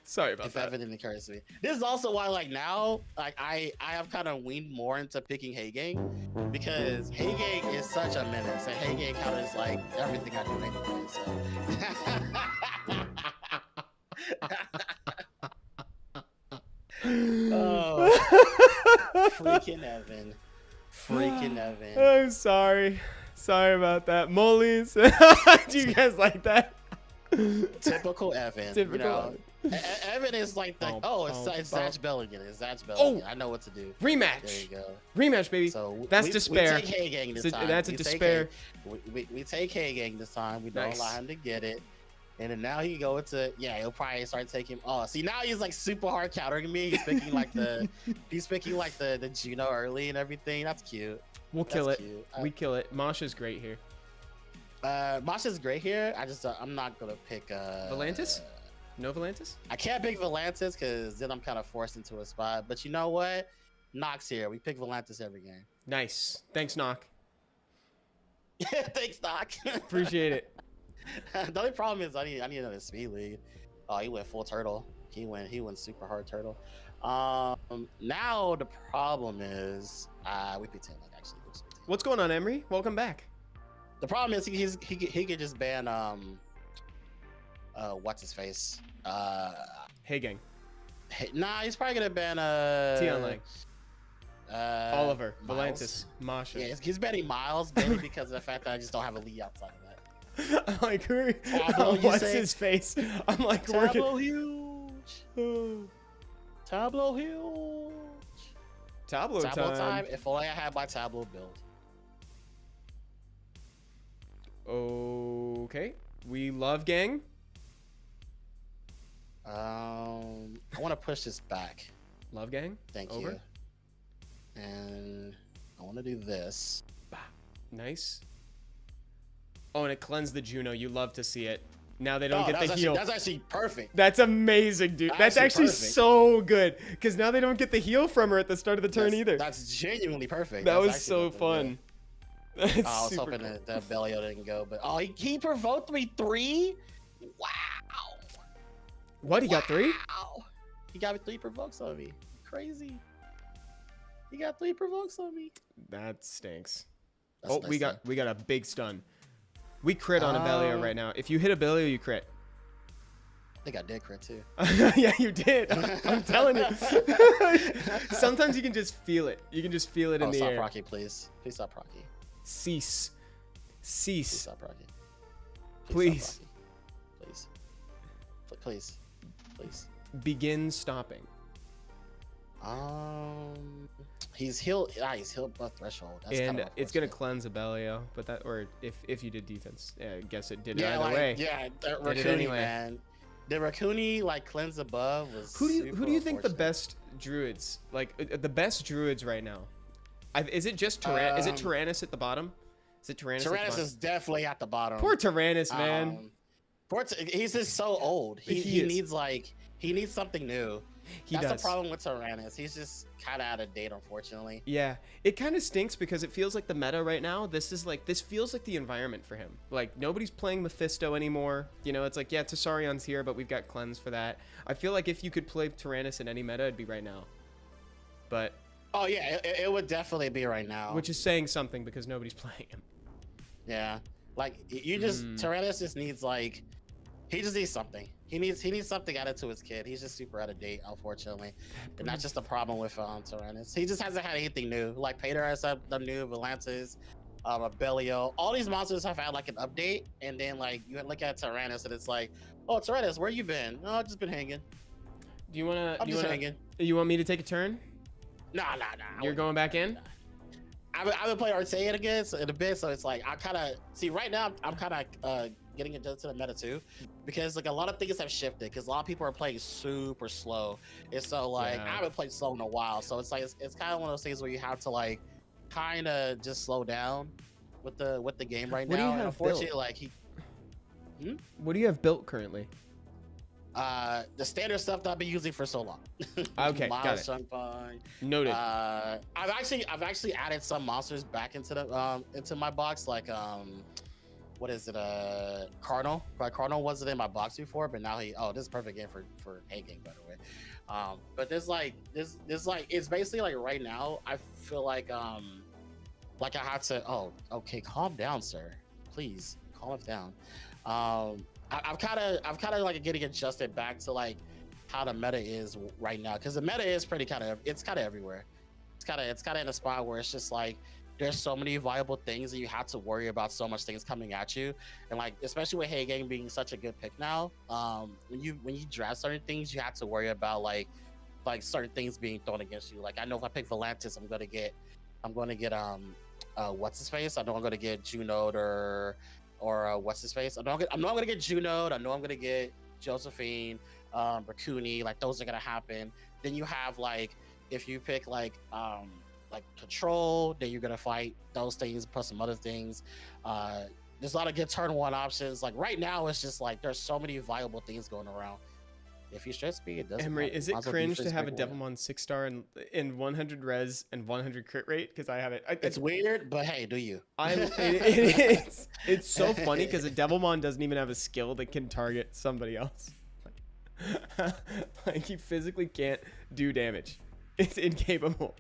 Sorry about that. Evan didn't curse me. This is also why, like now, like I have kind of weaned more into picking Haygang because Haygang is such a menace, and Haygang kind of is like everything I do anyway. So. Oh, freaking Evan. I'm sorry. Sorry about that. Mollies. Do you guys like that? Typical Evan. Typical. You know? Evan is like the it's Zach Belligan. It's Zach Belligan. I know what to do. Rematch. There you go. Rematch, baby. So that's despair. We take Haygang this time. That's a despair. We take Haygang this time. We don't allow him to get it. And then now he can go into he'll probably start taking. Oh, see now he's like super hard countering me. He's picking like the Juno early and everything. That's cute. We'll kill it. We kill it. Masha's great here. Masha's great here. I'm not gonna pick Volantis. No Volantis? I can't pick Volantis because then I'm kind of forced into a spot. But you know what? Nox here. We pick Volantis every game. Nice. Thanks, Knock. Thanks, Doc. Appreciate it. The only problem is I need another speed lead. Oh, he went full turtle. He went super hard turtle. Now the problem is we picked him actually. What's going on, Emery? Welcome back. The problem is he could just ban what's his face? Haygang. Nah, he's probably gonna ban Tion Lang. Oliver, Miles. Volantis, Masha. Yeah, he's banning Miles mainly because of the fact that I just don't have a lead outside of that. I'm like, Tableau, what's his face? I'm like, Tableau huge. Tableau huge. Tableau time. If only I had my Tableau build. Okay. We love gang. I want to push this back. Love gang. Thank Over. you. And I want to do this. Nice. Oh, and it cleansed the Juno. You love to see it. Now they don't get the heal. That's actually perfect. That's amazing, dude. That's actually so good. Because now they don't get the heal from her at the start of the turn either. That's genuinely perfect. That was so fun. I was hoping that Bellio didn't go, but he provoked me 3? Wow. What? He got 3? Wow. He got 3 provokes on me. Crazy. He got 3 provokes on me. That stinks. That's we got a big stun. We crit on Abelio right now. If you hit Abelio, you crit. I think I did crit too. Yeah, you did. I'm telling you. Sometimes you can just feel it. You can just feel it in the air. Stop Rocky, please. Please stop Rocky. Cease. Please stop Rocky. Please. Please. Please. Please. Begin stopping. He's healed. He's healed above threshold. That's and it's gonna cleanse Abelio, but if you did defense, I guess it did it either way. Yeah, the Raccoon man. The Raccoon like cleanse above was. Who do you think the best druids the best druids right now? Is it just is it Tyrannus at the bottom? Is it Tyrannus? Tyrannus is definitely at the bottom. Poor Tyrannus, man. He's just so old. He needs like He needs something new. He That's does. the problem with Tyrannus. He's just kind of out of date, unfortunately. Yeah, it kind of stinks because it feels like the meta right now. This feels like the environment for him. Like nobody's playing Mephisto anymore. You know, it's like, yeah, Tessarion's here, but we've got Cleanse for that. I feel like if you could play Tyrannus in any meta, it'd be right now. But Oh yeah, it would definitely be right now. which is saying something because nobody's playing him. Yeah, like you just Tyrannus just needs like he just needs something. He needs something added to his kid. He's just super out of date, unfortunately, and that's just the problem with Tyrannus. He just hasn't had anything new. Like Pater has the new Volantis, Abellio. All these monsters have had like an update, and then like you look at Tyrannus and it's like, oh Tyrannus, where you been? Oh, I've just been hanging. Do you wanna? I'm just hanging. You want me to take a turn? Nah. You're going back in? I've been playing Arteian again in a bit, so it's like I kind of see right now. I'm kind of getting into the meta too, because like a lot of things have shifted. Because a lot of people are playing super slow, and so like I haven't played slow in a while. So it's like it's kind of one of those things where you have to like kind of just slow down with the game right What do now. you And have unfortunately, built? like What do you have built currently? the standard stuff that I've been using for so long. Okay, got it. Sunfine. Noted. I've actually added some monsters back into the into my box, like what is it, Cardinal. But Cardinal wasn't in my box before, but now this is a perfect game for Hagang, by the way. But there's like it's basically like right now I feel like I had to okay, calm down, sir, please calm it down. I've kind of like getting adjusted back to like how the meta is right now, because the meta is kind of everywhere. It's kind of in a spot where it's just like there's so many viable things and you have to worry about so much things coming at you, and like especially with Hagang being such a good pick now, when you draft certain things, you have to worry about like certain things being thrown against you. Like I know if I pick Volantis, I'm gonna get what's his face? I know I'm gonna get Junode or what's his face? I know I'm gonna get Junode. I know I'm gonna get Josephine, Raccoony. Like those are gonna happen. Then you have like if you pick like Control, then you're gonna fight those things plus some other things. There's a lot of good turn one options. Like right now, it's just like there's so many viable things going around. If you stress speed, it doesn't Emery, matter. is it Might as well cringe to defense have a break away. Devilmon 6-star in 100 res and 100 crit rate? Because I have it. It's weird, but hey, do you? It's so funny because a Devilmon doesn't even have a skill that can target somebody else. Like he physically can't do damage. It's incapable.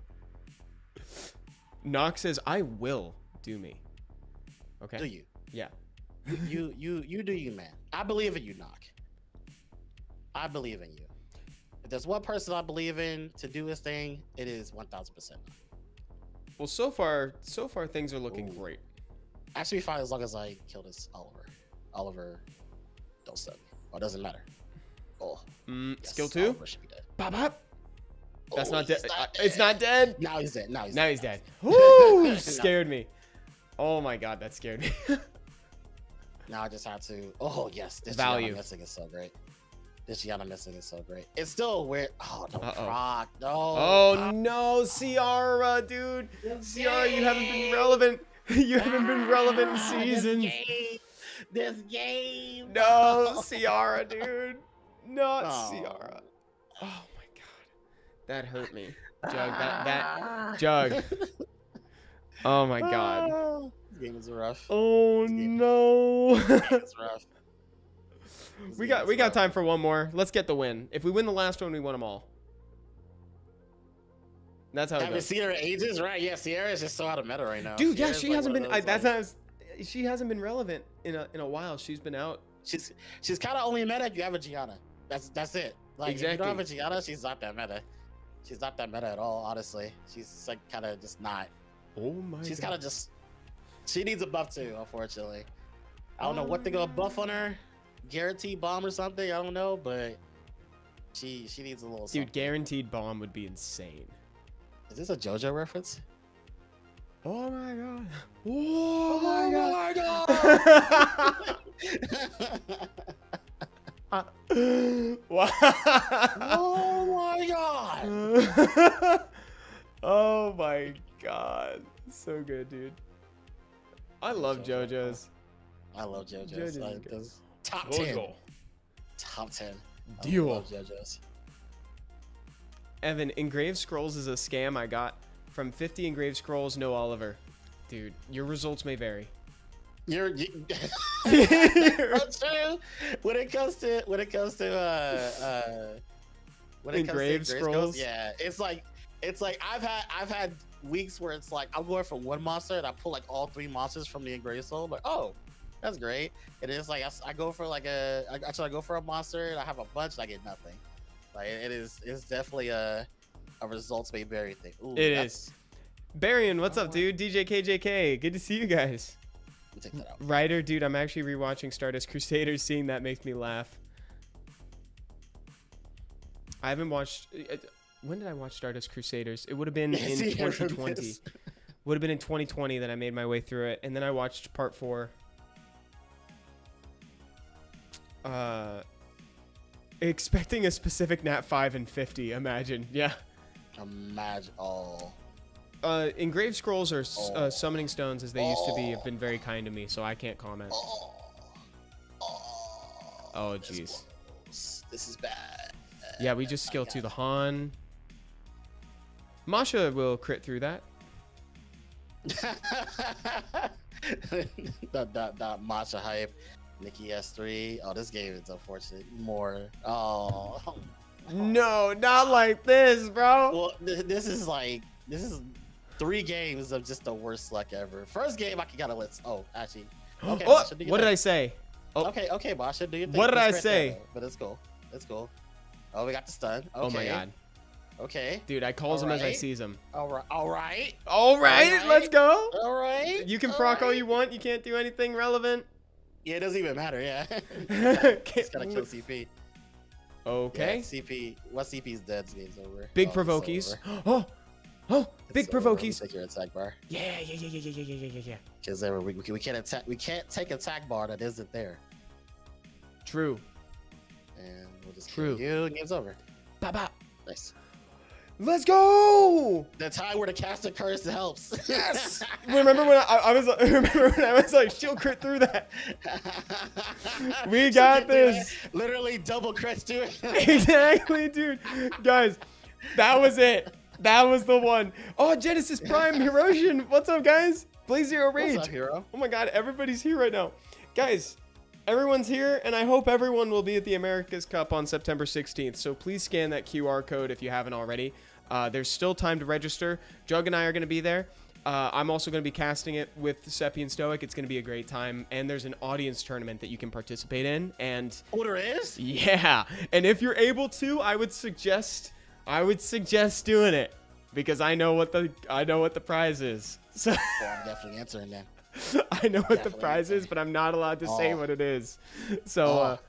Nox says, "I will do me." Okay. Do you? Yeah. You do you, man. I believe in you, Nock. I believe in you. If there's one person I believe in to do this thing, it is 1000%. Well, so far things are looking great. Actually, fine as long as I kill this Oliver, don't stun me. Oh, it doesn't matter. Oh, yes, Skill 2. Oliver should be dead. Bop bop. That's not dead. He's not It's not dead. Now he's dead. Now He's dead. Woo! Scared me. Oh my god, that scared me. Now I just have to. Oh yes, this Value. Gianna missing is so great. This Gianna missing is so great. It's still weird. Oh no, Uh-oh. proc. No. Oh no, Ciara, dude. Ciara, you haven't been relevant. You haven't been relevant in seasons. This game. No, Ciara, dude. Not Oh. Ciara. Oh my god. That hurt me. Jugg, that Jugg. Oh my god. This game is rough. Oh no. It's rough. We got time for one more. Let's get the win. If we win the last one, we win them all. That's how it Haven't goes. seen her in ages, right? Yeah, Sierra is just so out of meta right now. Dude, yeah, Sierra's she like hasn't one been. of those, That's not. She hasn't been relevant in a while. She's been out. She's kind of only meta if you have a Gianna. That's it. Like if you don't have a Gianna, she's not that meta. She's not that meta at all, honestly. She's like kind of just not. Oh my. She's kind of just. She needs a buff too, unfortunately. I don't know what they're gonna buff on her. Guaranteed bomb or something. I don't know, but she needs a little. Dude, something. guaranteed bomb would be insane. Is this a JoJo reference? Oh my god. Oh my god. Wow. Oh my god. Oh my god. So good, dude. I love JoJo's. I love JoJo's. JoJo's Like, good. those top 10. JoJo. Top 10. Deal. love JoJo's. Evan, engraved scrolls is a scam I got from 50 engraved scrolls, no Oliver. Dude, your results may vary. That's true. When it comes to engraved scrolls, yeah, it's like I've had weeks where it's like I'm going for one monster and I pull like all 3 monsters from the engraved soul. Like, oh, that's great. And it's like I go for like I go for a monster and I have a bunch and I get nothing. Like it's definitely a results may vary thing. Ooh, it is. Barian, what's up, dude? DJ KJK, good to see you guys. Let me take that out. Ryder, dude, I'm actually rewatching Stardust Crusaders. Seeing that makes me laugh. I haven't watched. When did I watch Stardust Crusaders? It would have been in 2020. Would have been in 2020 that I made my way through it, and then I watched part 4. Expecting a specific Nat 5 and 50. Imagine, yeah. Imagine. Oh. Engraved scrolls or summoning stones, as they used to be, have been very kind to me, so I can't comment. Oh, jeez. This is bad. Yeah, we just skill to the Han. Masha will crit through that. that Masha hype. Nikki S3. Oh, this game is unfortunate. More. Oh. No, not like this, bro. Well, this is 3 games of just the worst luck ever. First game, I got to let. Oh, actually. Okay. Oh, Masha, what did I say? Oh. Okay, Masha, do you think? What did I say? But it's cool. It's cool. Oh, we got the stun. Okay. Oh my god. Okay. Dude, I calls him as I sees him. All right. All right, let's go. All right. You can proc all you want. You can't do anything relevant. Yeah, it doesn't even matter. Yeah. Just gotta kill CP. Okay. Yeah, CP. What CP's dead? Game's over. Big Oh, provokies. it's over. Oh, big It's over. Let me provokies. Take your attack bar. Yeah. Because we can't attack. We can't take attack bar that isn't there. True. And we'll just True. kill you. Game's over. Bop. Nice. Let's go. The time where the caster curse helps. Yes. Remember when I was like shield crit through that. We got this. Literally double crits to it. Exactly, dude. Guys, that was it. That was the one. Oh, Genesis Prime Hiroshin. What's up, guys? Blaze Zero Rage. What's up, hero? Oh my god, everybody's here right now. Guys, everyone's here, and I hope everyone will be at the America's Cup on September 16th. So please scan that QR code if you haven't already. There's still time to register. Jugg and I are going to be there. I'm also going to be casting it with Seppi and Stoic. It's going to be a great time. And there's an audience tournament that you can participate in. And oh, there is? Yeah. And if you're able to, I would suggest doing it, because I know what the prize is. So I'm definitely answering that. I know what the prize is, but I'm not allowed to say what it is. So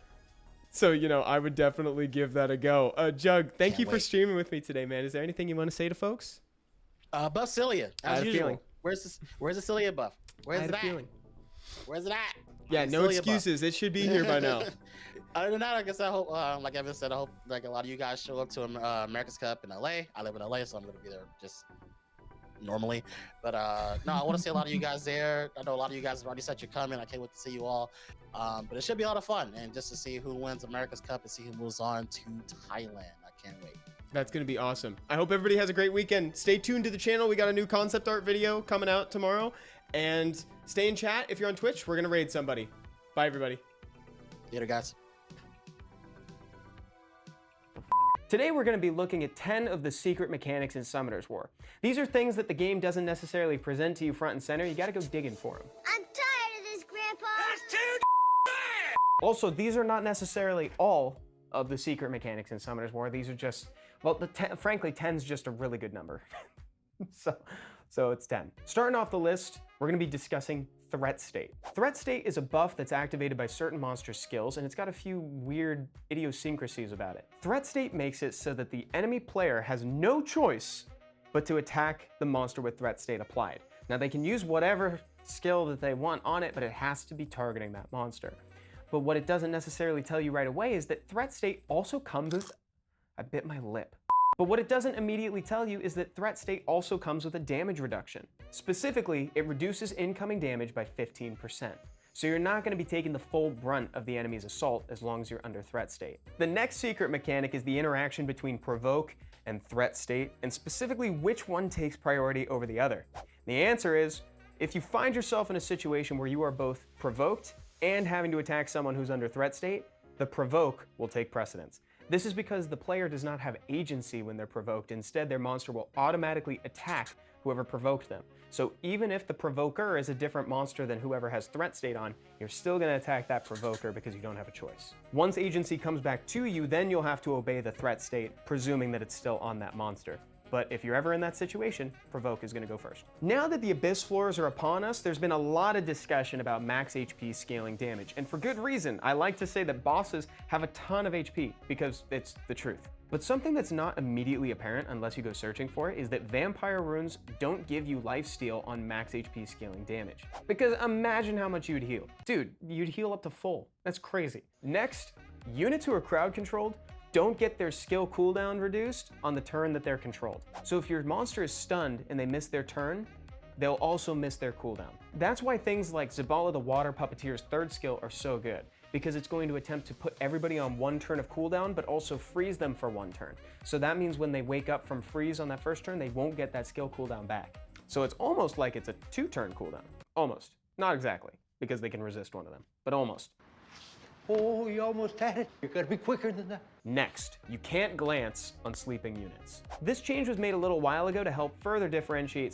so you know, I would definitely give that a go. Jugg, thank you for streaming with me today, man. Is there anything you want to say to folks? Buff Cilia, as usual. Where's the Cilia buff? Where's it at? Where's it at? Yeah, no excuses. It should be here by now. Other than that, I guess I hope, like Evan said, I hope like a lot of you guys show up to America's Cup in LA. I live in LA, so I'm gonna be there just normally. But no, I want to see a lot of you guys there. I know a lot of you guys have already said you're coming. I can't wait to see you all. But it should be a lot of fun, and just to see who wins America's Cup and see who moves on to Thailand. I can't wait. That's going to be awesome. I hope everybody has a great weekend. Stay tuned to the channel. We got a new concept art video coming out tomorrow. And stay in chat. If you're on Twitch, we're going to raid somebody. Bye, everybody. Later, guys. Today we're going to be looking at 10 of the secret mechanics in Summoner's War. These are things that the game doesn't necessarily present to you front and center. You got to go digging for them. I'm tired of this, Grandpa. That's too bad. Also, these are not necessarily all of the secret mechanics in Summoner's War. These are just, well, frankly, 10's just a really good number. so it's 10. Starting off the list, we're going to be discussing Threat State. Threat State is a buff that's activated by certain monster skills, and it's got a few weird idiosyncrasies about it. Threat State makes it so that the enemy player has no choice but to attack the monster with Threat State applied. Now, they can use whatever skill that they want on it, but it has to be targeting that monster. But what it doesn't necessarily tell you right away is that Threat State also comes with... I bit my lip. But what it doesn't immediately tell you is that Threat State also comes with a damage reduction. Specifically, it reduces incoming damage by 15%. so you're not going to be taking the full brunt of the enemy's assault as long as you're under threat state. The next secret mechanic is the interaction between provoke and threat state, and specifically which one takes priority over the other. The answer is, if you find yourself in a situation where you are both provoked and having to attack someone who's under threat state, the provoke will take precedence. This is because the player does not have agency when they're provoked. Instead, their monster will automatically attack whoever provoked them. So even if the provoker is a different monster than whoever has threat state on, you're still going to attack that provoker because you don't have a choice. Once agency comes back to you, then you'll have to obey the threat state, presuming that it's still on that monster. But if you're ever in that situation, provoke is going to go first. Now that the abyss floors are upon us, there's been a lot of discussion about max HP scaling damage, and for good reason. I like to say that bosses have a ton of HP because it's the truth. But something that's not immediately apparent unless you go searching for it is that vampire runes don't give you lifesteal on max HP scaling damage. Because imagine how much you'd heal. Dude, you'd heal up to full. That's crazy. Next, units who are crowd controlled don't get their skill cooldown reduced on the turn that they're controlled. So if your monster is stunned and they miss their turn, they'll also miss their cooldown. That's why things like Zabala the Water Puppeteer's third skill are so good, because it's going to attempt to put everybody on one turn of cooldown, but also freeze them for one turn. So that means when they wake up from freeze on that first turn, they won't get that skill cooldown back. So it's almost like it's a 2-turn cooldown. Almost. Not exactly, because they can resist one of them, but almost. Oh, you almost had it. You gotta be quicker than that. Next, you can't glance on sleeping units. This change was made a little while ago to help further differentiate